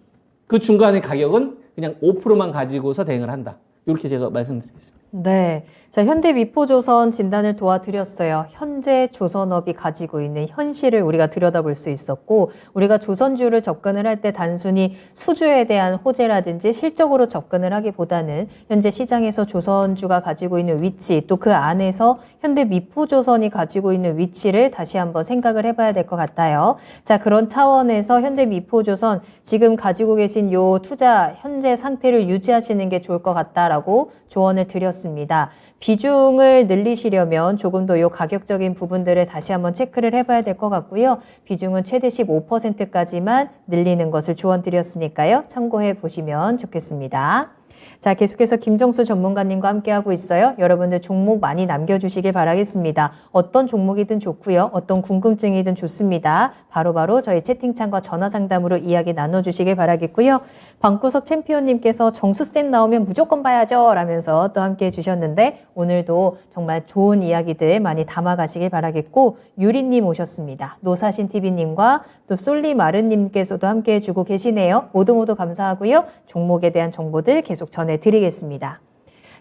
그 중간의 가격은 그냥 5%만 가지고서 대응을 한다. 이렇게 제가 말씀드리겠습니다. 네. 자, 현대미포조선 진단을 도와드렸어요. 현재 조선업이 가지고 있는 현실을 우리가 들여다볼 수 있었고, 우리가 조선주를 접근을 할 때 단순히 수주에 대한 호재라든지 실적으로 접근을 하기보다는 현재 시장에서 조선주가 가지고 있는 위치, 또 그 안에서 현대미포조선이 가지고 있는 위치를 다시 한번 생각을 해봐야 될 것 같아요. 자, 그런 차원에서 현대미포조선 지금 가지고 계신 요 투자 현재 상태를 유지하시는 게 좋을 것 같다라고 조언을 드렸습니다. 비중을 늘리시려면 조금 더 요 가격적인 부분들을 다시 한번 체크를 해봐야 될 것 같고요. 비중은 최대 15%까지만 늘리는 것을 조언드렸으니까요. 참고해 보시면 좋겠습니다. 자, 계속해서 김정수 전문가님과 함께하고 있어요. 여러분들 종목 많이 남겨주시길 바라겠습니다. 어떤 종목이든 좋고요. 어떤 궁금증이든 좋습니다. 바로바로 저희 채팅창과 전화상담으로 이야기 나눠주시길 바라겠고요. 방구석 챔피언님께서 정수쌤 나오면 무조건 봐야죠 라면서 또 함께해 주셨는데 오늘도 정말 좋은 이야기들 많이 담아가시길 바라겠고 유리님 오셨습니다. 노사신TV님과 또 솔리마르님께서도 함께해 주고 계시네요. 모두 감사하고요. 종목에 대한 정보들 계속 전해드리겠습니다.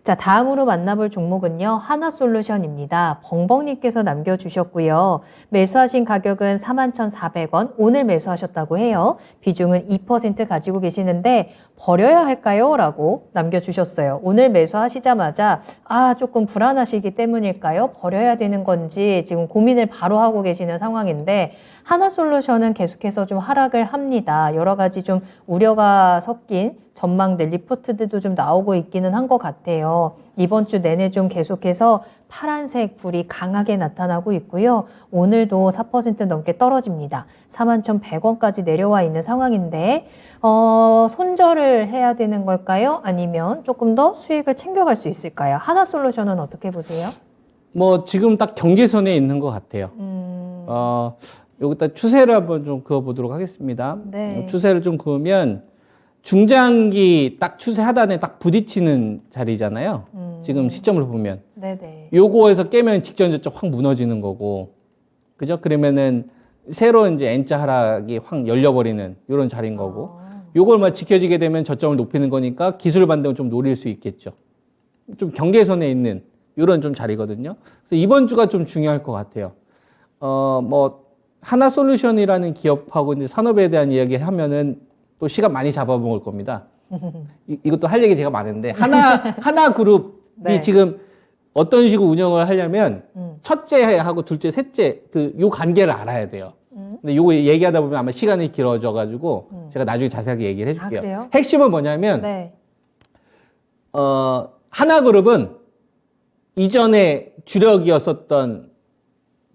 자, 다음으로 만나볼 종목은요. 하나솔루션입니다. 벙벙님께서 남겨주셨고요. 매수하신 가격은 41,400원. 오늘 매수하셨다고 해요. 비중은 2% 가지고 계시는데 버려야 할까요? 라고 남겨주셨어요. 오늘 매수하시자마자 조금 불안하시기 때문일까요? 버려야 되는 건지 지금 고민을 바로 하고 계시는 상황인데 하나솔루션은 계속해서 좀 하락을 합니다. 여러 가지 좀 우려가 섞인 전망들, 리포트들도 좀 나오고 있기는 한 것 같아요. 이번 주 내내 좀 계속해서 파란색 불이 강하게 나타나고 있고요. 오늘도 4% 넘게 떨어집니다. 41,100원까지 내려와 있는 상황인데 손절을 해야 되는 걸까요? 아니면 조금 더 수익을 챙겨갈 수 있을까요? 하나솔루션은 어떻게 보세요? 뭐 지금 딱 경계선에 있는 것 같아요. 여기다 추세를 한번 좀 그어보도록 하겠습니다. 네. 추세를 좀 그으면 중장기 딱 추세 하단에 딱 부딪히는 자리잖아요. 지금 시점을 보면. 네네. 요거에서 깨면 직전 저점 확 무너지는 거고. 그죠? 그러면은 새로 이제 N자 하락이 확 열려버리는 이런 자리인 거고. 요걸 지켜지게 되면 저점을 높이는 거니까 기술 반등을 좀 노릴 수 있겠죠. 좀 경계선에 있는 이런 좀 자리거든요. 그래서 이번 주가 좀 중요할 것 같아요. 하나솔루션이라는 기업하고 이제 산업에 대한 이야기 하면은 또 시간 많이 잡아먹을 겁니다. 이것도 할 얘기 제가 많은데, 하나 그룹이 네. 지금 어떤 식으로 운영을 하려면, 첫째하고 둘째, 셋째, 요 관계를 알아야 돼요. 근데 요거 얘기하다 보면 아마 시간이 길어져가지고, 제가 나중에 자세하게 얘기를 해줄게요. 그래요? 핵심은 뭐냐면, 네. 하나 그룹은 이전에 주력이었었던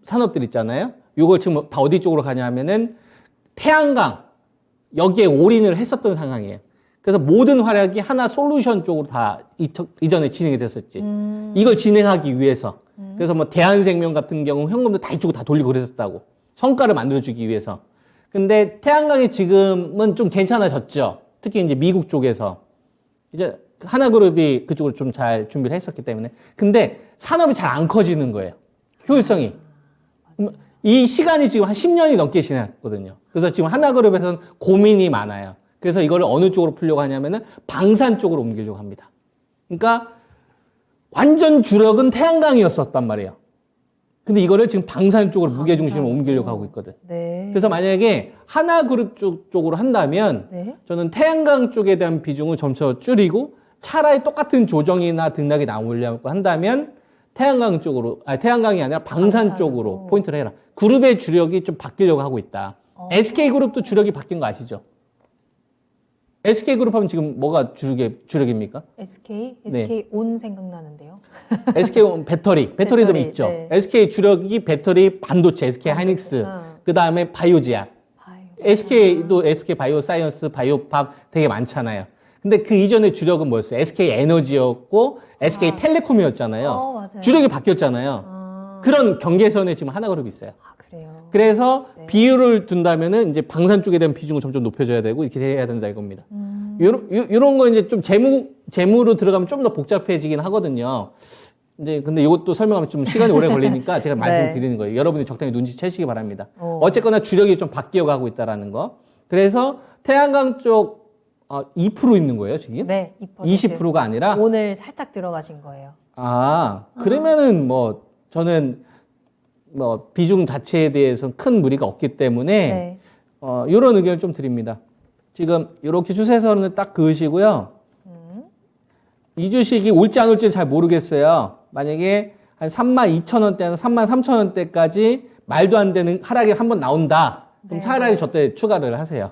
산업들 있잖아요. 요걸 지금 다 어디 쪽으로 가냐 하면은, 태양광, 여기에 올인을 했었던 상황이에요. 그래서 모든 활약이 하나 솔루션 쪽으로 다 이전에 진행이 됐었지. 이걸 진행하기 위해서. 그래서 대한생명 같은 경우 현금도 다 이쪽으로 다 돌리고 그랬었다고. 성과를 만들어주기 위해서. 근데 태양광이 지금은 좀 괜찮아졌죠. 특히 이제 미국 쪽에서. 이제 하나그룹이 그쪽으로 좀 잘 준비를 했었기 때문에. 근데 산업이 잘 안 커지는 거예요. 효율성이. 이 시간이 지금 한 10년이 넘게 지났거든요. 그래서 지금 하나그룹에서는 고민이 많아요. 그래서 이걸 어느 쪽으로 풀려고 하냐면은 방산 쪽으로 옮기려고 합니다. 그러니까 완전 주력은 태양광이었었단 말이에요. 근데 이거를 지금 방산 쪽으로 무게중심을 옮기려고 하고 있거든. 네. 그래서 만약에 하나그룹 쪽으로 한다면 네. 저는 태양광 쪽에 대한 비중을 점차 줄이고 차라리 똑같은 조정이나 등락이 나오려고 한다면 태양광이 아니라 방산 쪽으로 포인트를 해라. 그룹의 주력이 좀 바뀌려고 하고 있다. SK그룹도 주력이 바뀐 거 아시죠? SK그룹 하면 지금 뭐가 주력입니까? SK 온 생각나는데요. SK 배터리도 배터리, 있죠. 네. SK 주력이 배터리 반도체, SK 하이닉스, 그 다음에 바이오지약. SK도 SK 바이오사이언스, 바이오팝 되게 많잖아요. 근데 그 이전에 주력은 뭐였어요? SK 에너지였고 SK 텔레콤이었잖아요. 맞아요. 주력이 바뀌었잖아요. 그런 경계선에 지금 하나그룹이 있어요. 그래요. 그래서 비율을 둔다면은 이제 방산 쪽에 대한 비중을 점점 높여줘야 되고 이렇게 해야 된다 이겁니다. 요런 거 이제 좀 재무로 들어가면 좀 더 복잡해지긴 하거든요. 이제 근데 이것도 설명하면 좀 시간이 오래 걸리니까 제가 말씀드리는 거예요. 여러분이 적당히 눈치채시기 바랍니다. 어쨌거나 주력이 좀 바뀌어가고 있다라는 거. 그래서 태양광 쪽 2% 있는 거예요, 지금? 네, 20%가 아니라? 오늘 살짝 들어가신 거예요. 그러면은 저는 비중 자체에 대해서는 큰 무리가 없기 때문에, 요런 의견을 좀 드립니다. 지금, 요렇게 추세선을 딱 그으시고요. 이 주식이 올지 안 올지는 잘 모르겠어요. 만약에 한 32,000원대나 33,000원대까지 말도 안 되는 하락이 한번 나온다. 그럼 차라리 저때 추가를 하세요.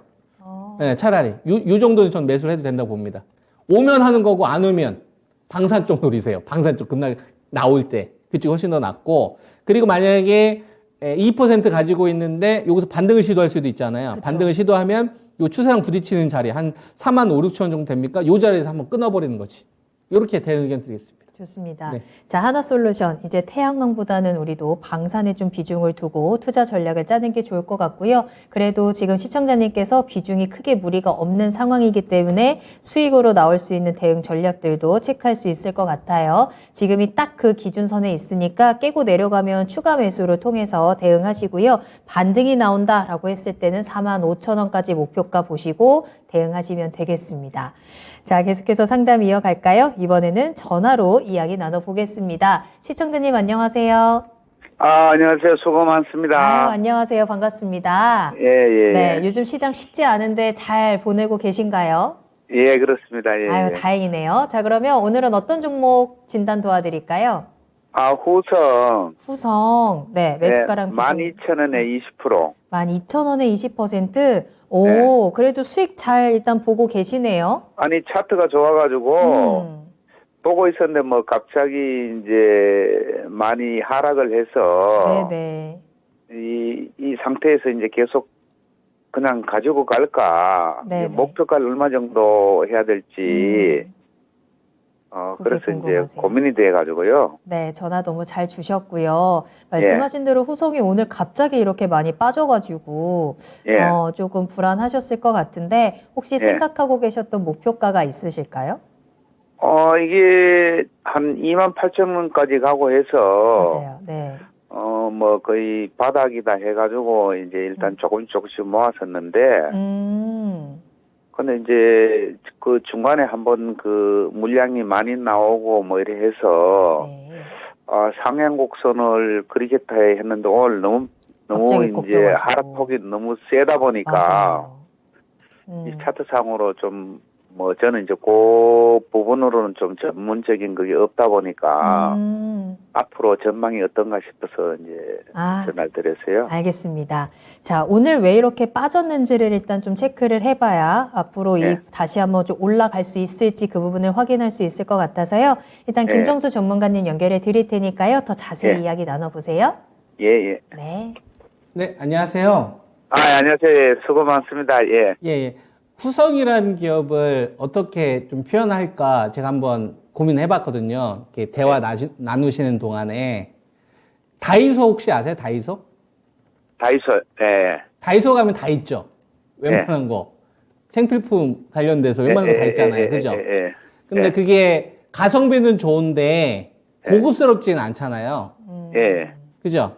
네, 차라리. 요 정도는 전 매수를 해도 된다고 봅니다. 오면 하는 거고, 안 오면 방산 쪽 노리세요. 방산 쪽 급락 나올 때. 그쪽이 훨씬 더 낫고. 그리고 만약에 2% 가지고 있는데, 여기서 반등을 시도할 수도 있잖아요. 그쵸. 반등을 시도하면 요 추세랑 부딪히는 자리, 한 45,000, 6,000원 정도 됩니까? 요 자리에서 한번 끊어버리는 거지. 요렇게 대응 의견 드리겠습니다. 좋습니다. 네. 자, 하나솔루션. 이제 태양광보다는 우리도 방산에 좀 비중을 두고 투자 전략을 짜는 게 좋을 것 같고요. 그래도 지금 시청자님께서 비중이 크게 무리가 없는 상황이기 때문에 수익으로 나올 수 있는 대응 전략들도 체크할 수 있을 것 같아요. 지금이 딱 그 기준선에 있으니까 깨고 내려가면 추가 매수를 통해서 대응하시고요. 반등이 나온다라고 했을 때는 45,000원까지 목표가 보시고 대응하시면 되겠습니다. 자, 계속해서 상담 이어갈까요? 이번에는 전화로 이야기 나눠보겠습니다. 시청자님 안녕하세요. 안녕하세요. 수고 많습니다. 안녕하세요. 반갑습니다. 예. 네, 요즘 시장 쉽지 않은데 잘 보내고 계신가요? 예, 그렇습니다. 예. 다행이네요. 자, 그러면 오늘은 어떤 종목 진단 도와드릴까요? 후성. 후성. 네, 매수가랑 비중. 12,000원에 20%. 12,000원에 20%? 오, 네. 그래도 수익 잘 일단 보고 계시네요. 아니, 차트가 좋아가지고, 보고 있었는데, 뭐, 갑자기 이제 많이 하락을 해서, 네네. 이 상태에서 이제 계속 그냥 가지고 갈까, 네네. 목표가를 얼마 정도 해야 될지, 그게 그래서 이제 궁금하세요. 고민이 돼가지고요. 네, 전화 너무 잘 주셨고요. 말씀하신 대로 후성이 오늘 갑자기 이렇게 많이 빠져가지고 예. 조금 불안하셨을 것 같은데 혹시 생각하고 계셨던 목표가가 있으실까요? 이게 한 28,000원까지 가고 해서, 맞아요. 네. 뭐 거의 바닥이다 해가지고 이제 일단 조금씩 모았었는데, 근데 이제 그 중간에 한번 그 물량이 많이 나오고 뭐 이래 해서, 네. 상향 곡선을 그리겠다 했는데 오늘 너무 갑자기 이제 꺾여가지고. 하락폭이 너무 세다 보니까 맞아요. 이 차트상으로 좀 뭐 저는 이제 그 부분으로는 좀 전문적인 그게 없다 보니까 앞으로 전망이 어떤가 싶어서 이제 전화를 드렸어요. 알겠습니다. 자, 오늘 왜 이렇게 빠졌는지를 일단 좀 체크를 해봐야 앞으로 다시 한번 좀 올라갈 수 있을지 그 부분을 확인할 수 있을 것 같아서요. 일단 김정수 전문가님 연결해 드릴 테니까요. 더 자세히 이야기 나눠보세요. 예. 네. 네, 안녕하세요. 안녕하세요. 수고 많습니다. 예. 예. 후성이라는 기업을 어떻게 좀 표현할까 제가 한번 고민해봤거든요. 이렇게 대화 나누시는 동안에. 다이소 혹시 아세요? 다이소? 다이소, 예. 다이소 가면 다 있죠. 웬만한 거. 생필품 관련돼서 웬만한 거 다 있잖아요. 그죠? 근데 그게 가성비는 좋은데 고급스럽지는 않잖아요. 그죠?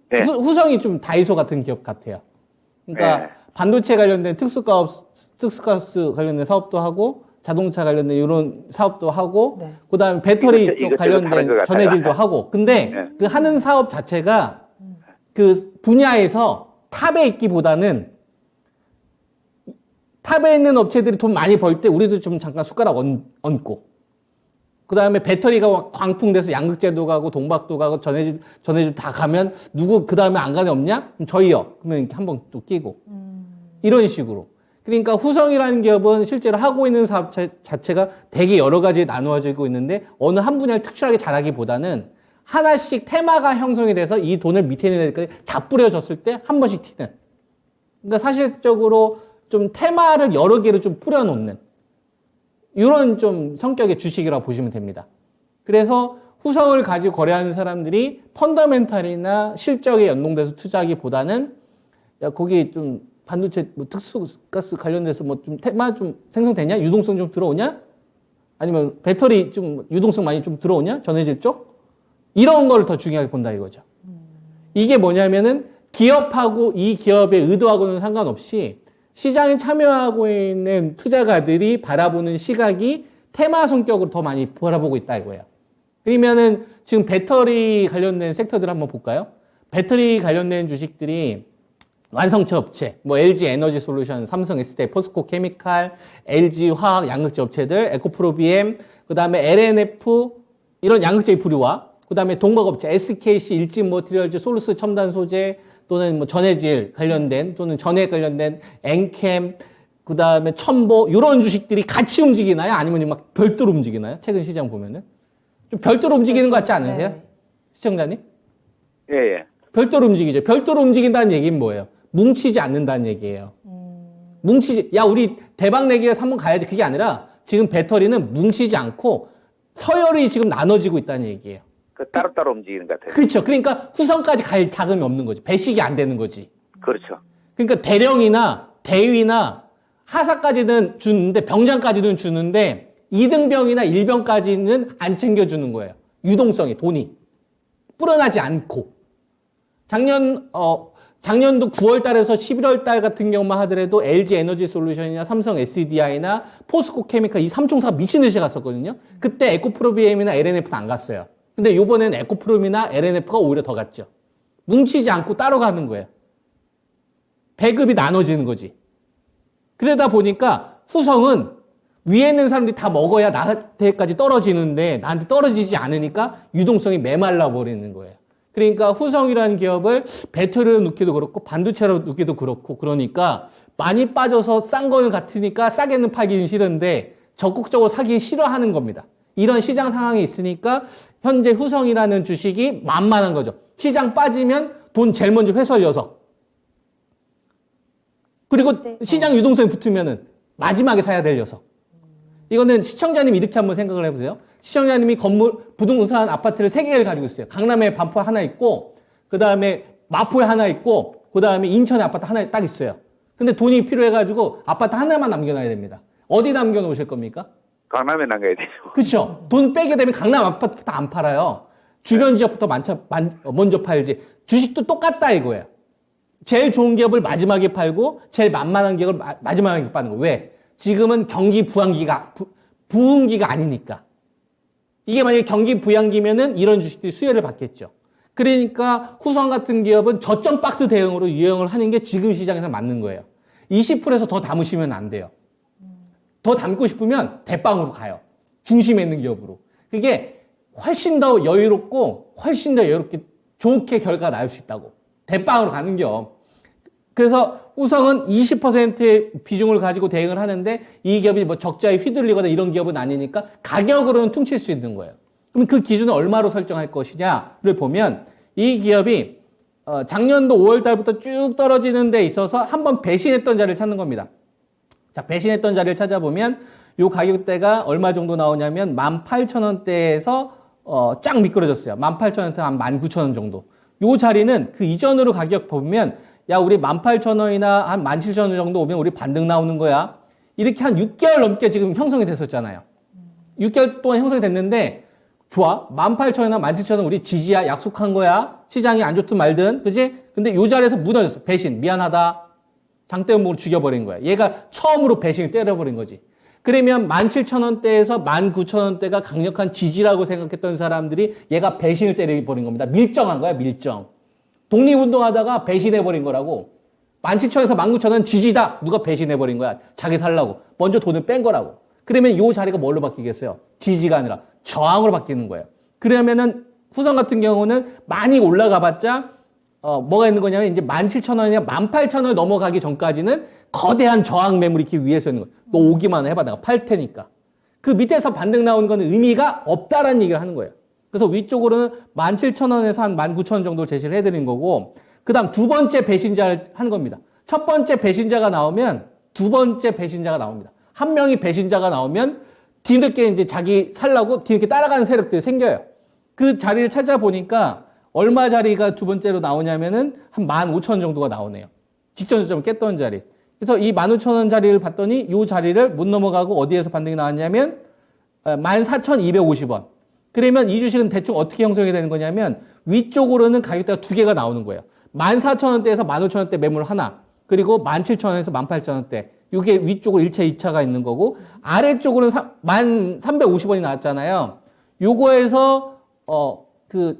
후성이 좀 다이소 같은 기업 같아요. 그러니까 반도체 관련된 특수가스 관련된 사업도 하고 자동차 관련된 이런 사업도 하고 그다음에 배터리 쪽 관련된 전해질도 하고 근데 그 하는 사업 자체가 그 분야에서 탑에 있기보다는 탑에 있는 업체들이 돈 많이 벌 때 우리도 좀 잠깐 숟가락 얹고 그다음에 배터리가 광풍돼서 양극재도 가고 동박도 가고 전해질 다 가면 누구 그다음에 안 가는 없냐? 그럼 저희요. 그러면 이렇게 한번 또 끼고 이런 식으로. 그러니까 후성이라는 기업은 실제로 하고 있는 사업 자체가 되게 여러 가지에 나누어지고 있는데 어느 한 분야를 특출하게 잘하기보다는 하나씩 테마가 형성이 돼서 이 돈을 밑에 있는 애들까지 다 뿌려줬을 때 한 번씩 튀는. 그러니까 사실적으로 좀 테마를 여러 개를 좀 뿌려놓는 이런 좀 성격의 주식이라고 보시면 됩니다. 그래서 후성을 가지고 거래하는 사람들이 펀더멘탈이나 실적에 연동돼서 투자하기보다는 야, 거기 좀 반도체 뭐 특수가스 관련돼서 뭐 좀 테마 좀 생성되냐? 유동성 좀 들어오냐? 아니면 배터리 좀 유동성 많이 좀 들어오냐? 전해질 쪽? 이런 걸 더 중요하게 본다 이거죠. 이게 뭐냐면은 기업하고 이 기업의 의도하고는 상관없이 시장에 참여하고 있는 투자가들이 바라보는 시각이 테마 성격으로 더 많이 바라보고 있다 이거예요. 그러면은 지금 배터리 관련된 섹터들 한번 볼까요? 배터리 관련된 주식들이 완성체 업체, 뭐 LG 에너지 솔루션, 삼성 SDI, 포스코 케미칼, LG 화학 양극재 업체들, 에코프로비엠, 그 다음에 LNF 이런 양극재의 부류와 그 다음에 동박업체 SKC, 일진머티리얼즈, 솔루스 첨단 소재 또는 뭐 전해질 관련된 또는 전해 관련된 엔캠 그 다음에 첨보 이런 주식들이 같이 움직이나요? 아니면 막 별도로 움직이나요? 최근 시장 보면은 좀 별도로 움직이는 것 같지 않으세요? 시청자님? 예. 별도로 움직이죠. 별도로 움직인다는 얘기는 뭐예요? 뭉치지 않는다는 얘기예요. 야, 우리 대박 내기 위해서 한번 가야지. 그게 아니라 지금 배터리는 뭉치지 않고 서열이 지금 나눠지고 있다는 얘기예요. 따로따로 움직이는 것 같아요. 그렇죠. 그러니까 후성까지 갈 자금이 없는 거지. 배식이 안 되는 거지. 그렇죠. 그러니까 대령이나 대위나 하사까지는 주는데 병장까지는 주는데 2등병이나 1병까지는 안 챙겨주는 거예요. 유동성이 돈이 불어나지 않고 작년도 9월 달에서 11월 달 같은 경우만 하더라도 LG 에너지 솔루션이나 삼성 SDI나 포스코 케미칼 이 3총사가 미친 듯이 갔었거든요. 그때 에코프로비엠이나 LNF는 안 갔어요. 근데 요번에는 에코프롬이나 LNF가 오히려 더 갔죠. 뭉치지 않고 따로 가는 거예요. 배급이 나눠지는 거지. 그러다 보니까 후성은 위에 있는 사람들이 다 먹어야 나한테까지 떨어지는데 나한테 떨어지지 않으니까 유동성이 메말라 버리는 거예요. 그러니까 후성이라는 기업을 배터리로 넣기도 그렇고 반도체로 넣기도 그렇고 그러니까 많이 빠져서 싼 거는 같으니까 싸게는 팔기는 싫은데 적극적으로 사기 싫어하는 겁니다. 이런 시장 상황이 있으니까 현재 후성이라는 주식이 만만한 거죠. 시장 빠지면 돈 제일 먼저 회수하려서. 그리고 시장 유동성이 붙으면은 마지막에 사야 될 녀석. 이거는 시청자님이 이렇게 한번 생각을 해보세요. 시청자님이 건물, 부동산 아파트를 3개를 가지고 있어요. 강남에 반포 하나 있고, 그 다음에 마포에 하나 있고, 그 다음에 인천에 아파트 하나 딱 있어요. 근데 돈이 필요해가지고 아파트 하나만 남겨놔야 됩니다. 어디 남겨놓으실 겁니까? 강남에 남겨야 돼요. 그렇죠. 돈 빼게 되면 강남 아파트부터 안 팔아요. 주변 지역부터 먼저 팔지. 주식도 똑같다 이거예요. 제일 좋은 기업을 마지막에 팔고 제일 만만한 기업을 마지막에 파는 거. 왜? 지금은 경기 부흥기가 아니니까. 이게 만약에 경기 부양기면은 이런 주식들이 수혜를 받겠죠. 그러니까 후성 같은 기업은 저점 박스 대응으로 유형을 하는 게 지금 시장에서 맞는 거예요. 20%에서 더 담으시면 안 돼요. 더 담고 싶으면 대빵으로 가요. 중심에 있는 기업으로. 그게 훨씬 더 여유롭고 훨씬 더 여유롭게 좋게 결과가 나올 수 있다고. 대빵으로 가는 기업. 그래서 후성은 20%의 비중을 가지고 대응을 하는데 이 기업이 뭐 적자에 휘둘리거나 이런 기업은 아니니까 가격으로는 퉁칠 수 있는 거예요. 그럼 그 기준을 얼마로 설정할 것이냐를 보면 이 기업이 작년도 5월 달부터 쭉 떨어지는 데 있어서 한번 배신했던 자리를 찾는 겁니다. 자, 배신했던 자리를 찾아보면 요 가격대가 얼마 정도 나오냐면 18,000원대에서 쫙 미끄러졌어요. 18,000원에서 한 19,000원 정도. 요 자리는 그 이전으로 가격 보면 야, 우리 18,000원이나 한 17,000원 정도 오면 우리 반등 나오는 거야. 이렇게 한 6개월 넘게 지금 형성이 됐었잖아요. 6개월 동안 형성이 됐는데 좋아. 18,000원이나 17,000원 우리 지지야. 약속한 거야. 시장이 안 좋든 말든. 그지? 근데 요 자리에서 무너졌어. 배신. 미안하다. 장대음목을 죽여버린 거야. 얘가 처음으로 배신을 때려버린 거지. 그러면 17,000원대에서 19,000원대가 강력한 지지라고 생각했던 사람들이 얘가 배신을 때려버린 겁니다. 밀정한 거야, 밀정. 독립운동하다가 배신해버린 거라고. 17,000원에서 19,000원 지지다. 누가 배신해버린 거야. 자기 살라고. 먼저 돈을 뺀 거라고. 그러면 요 자리가 뭘로 바뀌겠어요? 지지가 아니라 저항으로 바뀌는 거예요. 그러면은 후성 같은 경우는 많이 올라가봤자 뭐가 있는 거냐면 이제 17,000원이나 18,000원 넘어가기 전까지는 거대한 저항 매물이 기 위에서 있는 거예요. 너 오기만 해봐. 내가 팔 테니까. 그 밑에서 반등 나오는 건 의미가 없다라는 얘기를 하는 거예요. 그래서 위쪽으로는 17,000원에서 한 19,000원 정도 제시를 해드린 거고, 그 다음 두 번째 배신자를 하는 겁니다. 첫 번째 배신자가 나오면 두 번째 배신자가 나옵니다. 한 명이 배신자가 나오면 뒤늦게 이제 자기 살라고 뒤늦게 따라가는 세력들이 생겨요. 그 자리를 찾아보니까 얼마 자리가 두 번째로 나오냐면은 한 15,000원 정도가 나오네요. 직전 저점을 깼던 자리. 그래서 이 15,000원 자리를 봤더니 이 자리를 못 넘어가고 어디에서 반등이 나왔냐면 14,250원. 그러면 이 주식은 대충 어떻게 형성이 되는 거냐면 위쪽으로는 가격대가 두 개가 나오는 거예요. 14,000원대에서 15,000원대 매물 하나, 그리고 17,000원에서 18,000원대. 이게 위쪽으로 1차, 2차가 있는 거고, 아래쪽으로는 1,350원이 나왔잖아요. 요거에서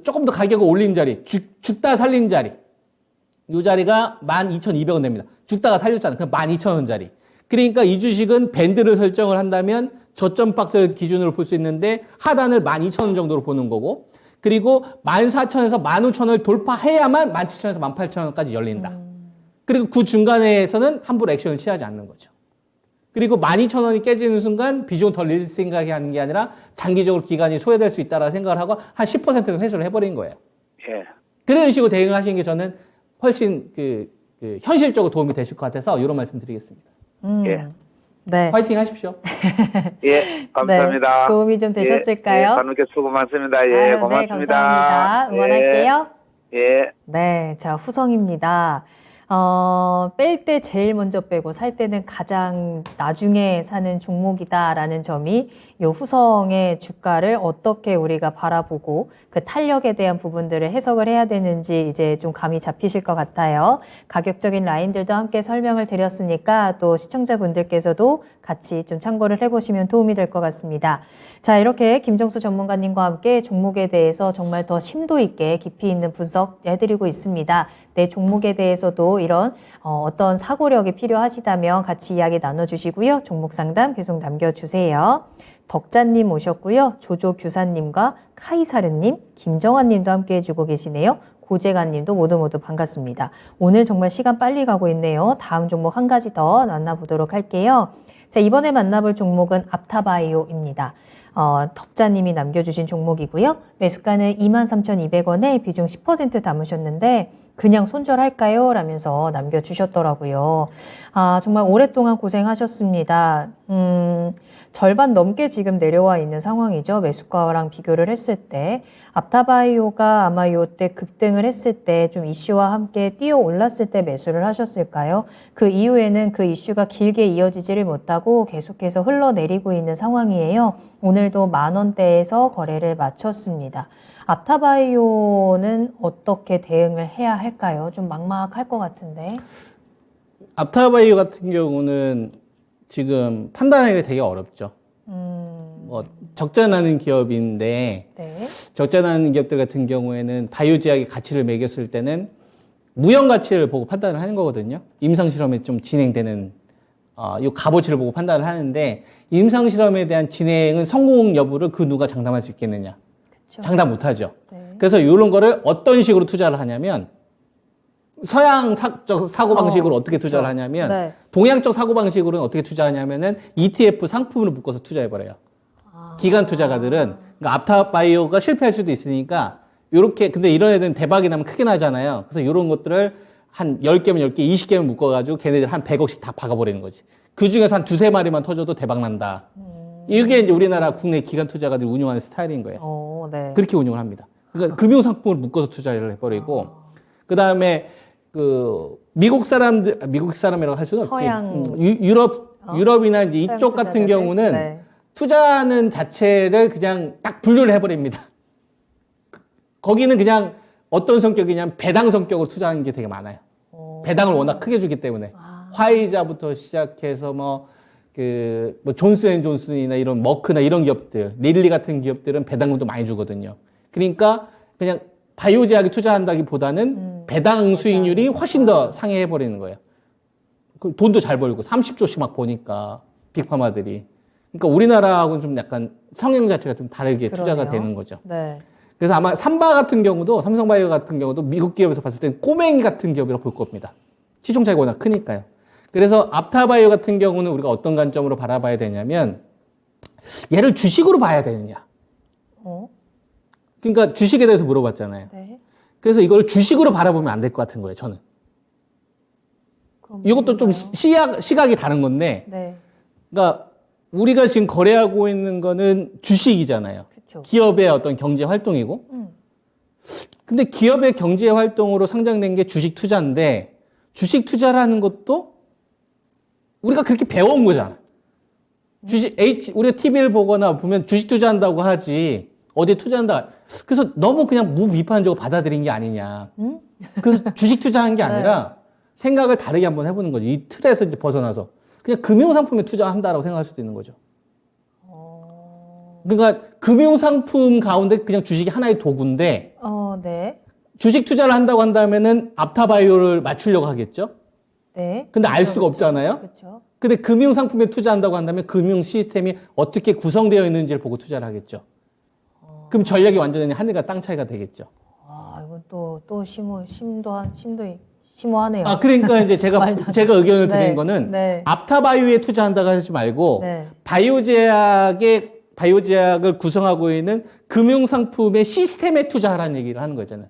조금 더 가격을 올린 자리, 죽다 살린 자리. 요 자리가 12,200원 됩니다. 죽다가 살렸잖아요. 그럼 12,000원 자리. 그러니까 이 주식은 밴드를 설정을 한다면 저점 박스를 기준으로 볼 수 있는데 하단을 12,000원 정도로 보는 거고, 그리고 14,000원에서 15,000원을 돌파해야만 17,000원에서 18,000원까지 열린다. 그리고 그 중간에서는 함부로 액션을 취하지 않는 거죠. 그리고 12,000원이 깨지는 순간 비중을 덜 늘릴 생각이 하는 게 아니라 장기적으로 기간이 소요될 수 있다라는 생각을 하고 한 10%는 회수를 해버린 거예요. 예. 그런 식으로 대응을 하시는 게 저는 훨씬 현실적으로 도움이 되실 것 같아서 이런 말씀 드리겠습니다. 예. 네. 화이팅 하십시오. 예, 감사합니다. 네, 도움이 좀 되셨을까요? 예, 관우께 수고 많습니다. 예, 아유, 고맙습니다. 네, 감사합니다. 응원할게요. 예. 네, 자, 후성입니다. 뺄 때 제일 먼저 빼고 살 때는 가장 나중에 사는 종목이다라는 점이 요 후성의 주가를 어떻게 우리가 바라보고 그 탄력에 대한 부분들을 해석을 해야 되는지 이제 좀 감이 잡히실 것 같아요. 가격적인 라인들도 함께 설명을 드렸으니까 또 시청자분들께서도 같이 좀 참고를 해보시면 도움이 될 것 같습니다. 자, 이렇게 김정수 전문가님과 함께 종목에 대해서 정말 더 심도 있게 깊이 있는 분석 해드리고 있습니다. 내 종목에 대해서도 이런 어떤 사고력이 필요하시다면 같이 이야기 나눠주시고요. 종목 상담 계속 남겨주세요. 덕자님 오셨고요. 조조규사님과 카이사르님, 김정환님도 함께 해주고 계시네요. 고재관님도 모두 반갑습니다. 오늘 정말 시간 빨리 가고 있네요. 다음 종목 한 가지 더 만나보도록 할게요. 자, 이번에 만나볼 종목은 앞타바이오입니다. 덕자님이 남겨주신 종목이고요. 매수가는 23,200원에 비중 10% 담으셨는데 그냥 손절할까요? 라면서 남겨주셨더라고요. 아, 정말 오랫동안 고생하셨습니다. 절반 넘게 지금 내려와 있는 상황이죠. 매수가랑 비교를 했을 때. 앞타바이오가 아마 요때 급등을 했을 때 좀 이슈와 함께 뛰어 올랐을 때 매수를 하셨을까요? 그 이후에는 그 이슈가 길게 이어지지를 못하고 계속해서 흘러내리고 있는 상황이에요. 오늘도 10,000원대에서 거래를 마쳤습니다. 앞타바이오는 어떻게 대응을 해야 할까요? 좀 막막할 것 같은데. 앞타바이오 같은 경우는 지금 판단하기가 되게 어렵죠. 적자 나는 기업인데, 네. 적자 나는 기업들 같은 경우에는 바이오 제약의 가치를 매겼을 때는 무형 가치를 보고 판단을 하는 거거든요. 임상 실험에 좀 진행되는 이 값어치를 보고 판단을 하는데, 임상 실험에 대한 진행은 성공 여부를 그 누가 장담할 수 있겠느냐? 그쵸. 장담 못 하죠. 네. 그래서 이런 거를 어떤 식으로 투자를 하냐면, 서양적 사고방식으로 어떻게 그쵸. 투자를 하냐면, 네. 동양적 사고방식으로는 어떻게 투자하냐면은 ETF 상품으로 묶어서 투자해버려요. 기관 투자가들은. 그러니까 앞타바이오가 실패할 수도 있으니까, 요렇게, 근데 이런 애들은 대박이 나면 크게 나잖아요. 그래서 이런 것들을 한 10개면 10개, 20개면 묶어가지고 걔네들 한 100억씩 다 박아버리는 거지. 그 중에서 한 두세 마리만 터져도 대박 난다. 이게 이제 우리나라 국내 기관 투자가들이 운영하는 스타일인 거예요. 네. 그렇게 운영을 합니다. 그러니까 금융상품을 묶어서 투자를 해버리고, 그 다음에 미국 사람이라고 할 수는 서양. 없지. 유럽이나 이제 이쪽 같은 투자자들? 경우는 네. 투자하는 자체를 그냥 딱 분류를 해버립니다. 거기는 그냥 어떤 성격이냐면 배당 성격으로 투자하는 게 되게 많아요. 배당을 워낙 크게 주기 때문에. 화이자부터 시작해서 뭐 존스앤존슨이나 이런 머크나 이런 기업들, 릴리 같은 기업들은 배당금도 많이 주거든요. 그러니까 그냥 바이오 제약에 투자한다기보다는 배당 수익률이 훨씬 더 상회해버리는 거예요. 돈도 잘 벌고 30조씩 막 보니까 빅파마들이. 그러니까 우리나라하고는 좀 약간 성향 자체가 좀 다르게 그러네요. 투자가 되는 거죠. 네. 그래서 아마 삼바 같은 경우도, 삼성바이오 같은 경우도 미국 기업에서 봤을 때는 꼬맹이 같은 기업이라고 볼 겁니다. 시총 차이가 워낙 크니까요. 그래서 앞타바이오 같은 경우는 우리가 어떤 관점으로 바라봐야 되냐면, 얘를 주식으로 봐야 되느냐. 그러니까 주식에 대해서 물어봤잖아요. 네. 그래서 이걸 주식으로 바라보면 안 될 것 같은 거예요, 저는. 이것도 좀 시각이 다른 건데, 네. 그러니까 우리가 지금 거래하고 있는 거는 주식이잖아요. 그쵸. 기업의 어떤 경제 활동이고. 근데 기업의 경제 활동으로 상장된 게 주식 투자인데, 주식 투자라는 것도 우리가 그렇게 배워온 거잖아. 우리가 TV를 보거나 보면 주식 투자한다고 하지, 어디에 투자한다. 그래서 너무 그냥 무비판적으로 받아들인 게 아니냐. 그래서 주식 투자한 게 아니라 생각을 다르게 한번 해보는 거지. 이 틀에서 이제 벗어나서. 그냥 금융상품에 투자한다라고 생각할 수도 있는 거죠. 그러니까 금융상품 가운데 그냥 주식이 하나의 도구인데, 네. 주식 투자를 한다고 한다면은 앞타바이오를 맞추려고 하겠죠? 네. 근데 알 수가 없잖아요? 그렇죠. 근데 금융상품에 투자한다고 한다면 금융 시스템이 어떻게 구성되어 있는지를 보고 투자를 하겠죠. 그럼 전략이 완전히 하늘과 땅 차이가 되겠죠. 이건 또 심오하네요. 그러니까 이제 제가 의견을 드린 네. 거는 네. 앞타바이오에 투자한다고 하지 말고 네. 바이오제약을 구성하고 있는 금융상품의 시스템에 투자하라는 얘기를 하는 거잖아요.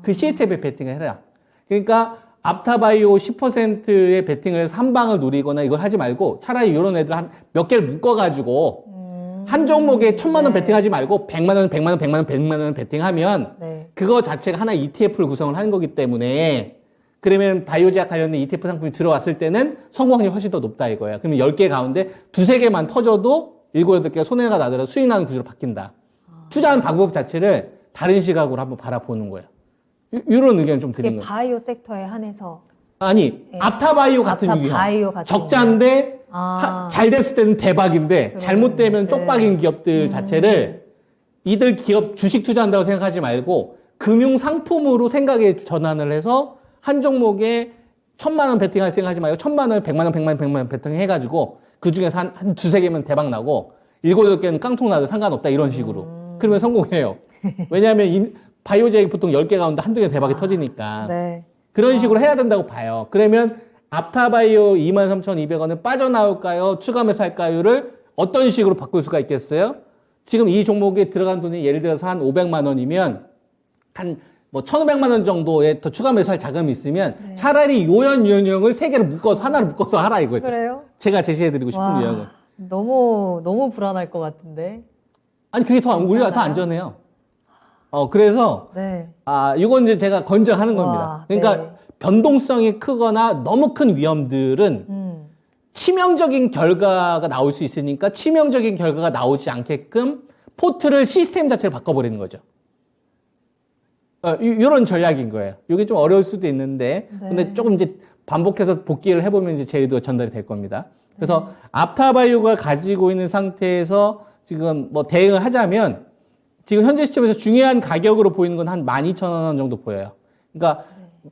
그 시스템에 베팅을 해라. 그러니까 앞타바이오 10%의 베팅을 해서 한 방을 노리거나 이걸 하지 말고 차라리 이런 애들 한 몇 개를 묶어가지고 한 종목에 1,000만 원 베팅하지 말고 100만 원, 100만 원, 100만 원, 100만 원 베팅하면 그거 자체가 하나의 ETF를 구성을 하는 거기 때문에 그러면 바이오제약 관련된 ETF 상품이 들어왔을 때는 성공 확률이 훨씬 더 높다 이거야. 그러면 10개 가운데 두세 개만 터져도 7, 8개가 손해가 나더라도 수익 나는 구조로 바뀐다. 투자하는 방법 자체를 다른 시각으로 한번 바라보는 거예요. 이런 의견을 좀 드린 이게 거예요. 바이오 섹터에 한해서 아니, 앞타바이오 같은 유형. 앞타바이오 같은 적자인데 잘 됐을 때는 대박인데 잘못되면 쪽박인 기업들 자체를 이들 기업 주식 투자한다고 생각하지 말고 금융 상품으로 생각에 전환을 해서 한 종목에 1,000만 원 베팅할 생각하지 말고 1,000만 원, 100만 원, 100만 원, 100만 원 베팅 해가지고 그 중에서 한 두세 개면 대박 나고 7, 8개는 깡통 나도 상관없다 이런 식으로. 그러면 성공해요. 왜냐하면 바이오제약이 보통 10개 가운데 한두 개 대박이 터지니까. 네. 그런 식으로 해야 된다고 봐요. 그러면 앞타바이오 23,200원을 빠져나올까요? 추가 매수할까요?를 어떤 식으로 바꿀 수가 있겠어요? 지금 이 종목에 들어간 돈이 예를 들어서 한 500만 원이면 한 뭐 1,500만 원 정도의 더 추가 매수할 자금이 있으면 네. 차라리 요연 유형을 3개를 묶어서 하나를 묶어서 하라 이거죠. 그래요? 제가 제시해드리고 싶은 와, 유형은. 너무 불안할 것 같은데. 아니 그게 더 우리가 더 안전해요. 그래서 네. 이건 이제 제가 건정하는 와, 겁니다. 그러니까 네. 변동성이 크거나 너무 큰 위험들은 치명적인 결과가 나올 수 있으니까 치명적인 결과가 나오지 않게끔 포트를 시스템 자체를 바꿔버리는 거죠. 이런 전략인 거예요. 이게 좀 어려울 수도 있는데, 네. 근데 조금 이제 반복해서 복기를 해보면 이제 제 의도가 전달이 될 겁니다. 그래서 앞타바이오가 가지고 있는 상태에서 지금 뭐 대응을 하자면 지금 현재 시점에서 중요한 가격으로 보이는 건 한 12,000원 정도 보여요. 그러니까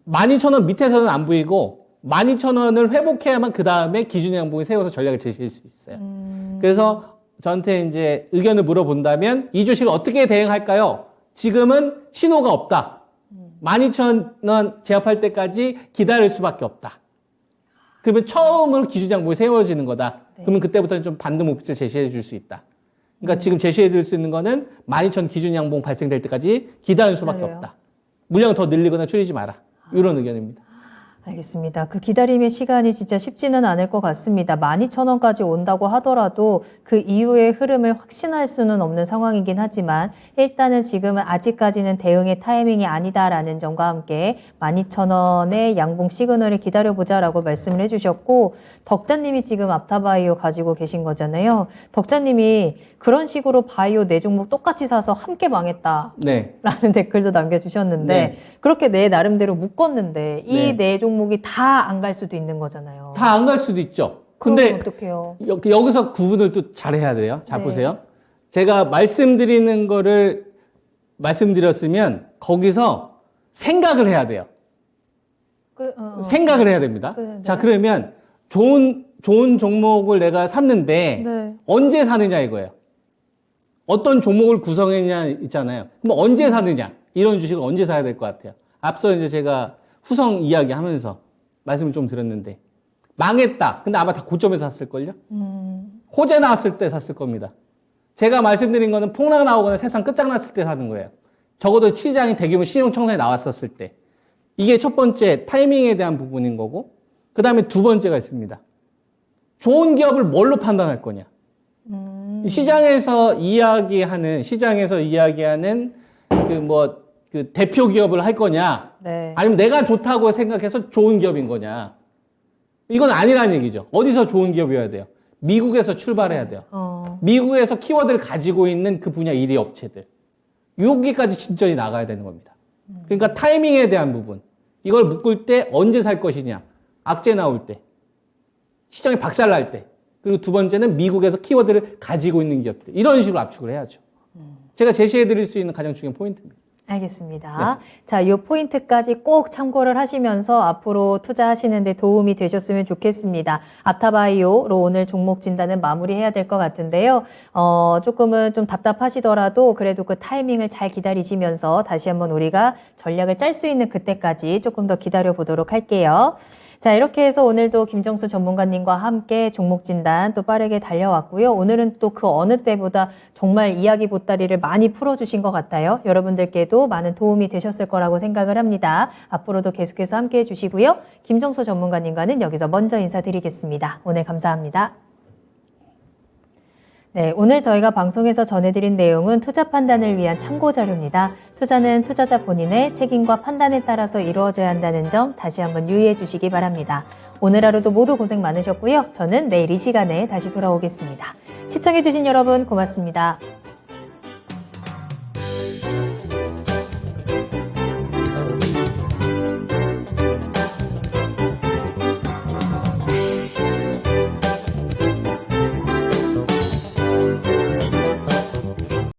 12,000원 밑에서는 안 보이고 12,000원을 회복해야만 그 다음에 기준 양봉을 세워서 전략을 제시할 수 있어요. 그래서 저한테 이제 의견을 물어본다면 이 주식을 어떻게 대응할까요? 지금은 신호가 없다. 12,000원 제압할 때까지 기다릴 수밖에 없다. 그러면 처음으로 기준 양봉이 세워지는 거다. 네. 그러면 그때부터는 좀 반등 목표를 제시해 줄 수 있다. 그러니까 지금 제시해 줄 수 있는 거는 12,000 기준 양봉 발생될 때까지 기다릴 수밖에 기다려요. 없다. 물량 더 늘리거나 줄이지 마라. 이런 의견입니다. 알겠습니다. 그 기다림의 시간이 진짜 쉽지는 않을 것 같습니다. 12,000원까지 온다고 하더라도 그 이후의 흐름을 확신할 수는 없는 상황이긴 하지만 일단은 지금은 아직까지는 대응의 타이밍이 아니다라는 점과 함께 12,000원의 양봉 시그널을 기다려보자라고 말씀을 해주셨고 덕자님이 지금 앞타바이오 가지고 계신 거잖아요. 덕자님이 그런 식으로 바이오 네 종목 똑같이 사서 함께 망했다. 네. 라는 댓글도 남겨주셨는데 네. 그렇게 내 나름대로 묶었는데 이 네. 네 종목이 다 안 갈 수도 있는 거잖아요. 다 안 갈 수도 있죠. 근데 근데 어떡해요? 여기서 구분을 또 잘해야 돼요. 잘 네. 보세요. 제가 말씀드리는 거를 말씀드렸으면 거기서 생각을 해야 돼요. 생각을 해야 됩니다. 네. 자, 그러면 좋은 종목을 내가 샀는데 네. 언제 사느냐 이거예요. 어떤 종목을 구성했냐 있잖아요. 그럼 언제 사느냐. 이런 주식을 언제 사야 될 것 같아요. 앞서 이제 제가 후성 이야기 하면서 말씀을 좀 드렸는데 망했다. 근데 아마 다 고점에서 샀을걸요? 호재 나왔을 때 샀을 겁니다. 제가 말씀드린 거는 폭락 나오거나 세상 끝장났을 때 사는 거예요. 적어도 시장이 대규모 신용청산이 나왔었을 때. 이게 첫 번째 타이밍에 대한 부분인 거고 그 다음에 두 번째가 있습니다. 좋은 기업을 뭘로 판단할 거냐. 시장에서 이야기하는 그 대표 기업을 할 거냐. 네. 아니면 내가 좋다고 생각해서 좋은 기업인 거냐. 이건 아니라는 얘기죠. 어디서 좋은 기업이어야 돼요? 미국에서 출발해야 돼요. 미국에서 키워드를 가지고 있는 그 분야 1위 업체들. 여기까지 진전이 나가야 되는 겁니다. 그러니까 타이밍에 대한 부분. 이걸 묶을 때 언제 살 것이냐. 악재 나올 때. 시장이 박살날 때. 그리고 두 번째는 미국에서 키워드를 가지고 있는 기업들. 이런 식으로 압축을 해야죠. 제가 제시해 드릴 수 있는 가장 중요한 포인트입니다. 알겠습니다. 자, 이 포인트까지 꼭 참고를 하시면서 앞으로 투자하시는데 도움이 되셨으면 좋겠습니다. 앞타바이오로 오늘 종목 진단은 마무리해야 될 것 같은데요. 조금은 좀 답답하시더라도 그래도 그 타이밍을 잘 기다리시면서 다시 한번 우리가 전략을 짤 수 있는 그때까지 조금 더 기다려 보도록 할게요. 자, 이렇게 해서 오늘도 김정수 전문가님과 함께 종목 진단 또 빠르게 달려왔고요. 오늘은 또 그 어느 때보다 정말 이야기 보따리를 많이 풀어주신 것 같아요. 여러분들께도 많은 도움이 되셨을 거라고 생각을 합니다. 앞으로도 계속해서 함께 해주시고요. 김정수 전문가님과는 여기서 먼저 인사드리겠습니다. 오늘 감사합니다. 네, 오늘 저희가 방송에서 전해드린 내용은 투자 판단을 위한 참고 자료입니다. 투자는 투자자 본인의 책임과 판단에 따라서 이루어져야 한다는 점 다시 한번 유의해 주시기 바랍니다. 오늘 하루도 모두 고생 많으셨고요. 저는 내일 이 시간에 다시 돌아오겠습니다. 시청해 주신 여러분 고맙습니다.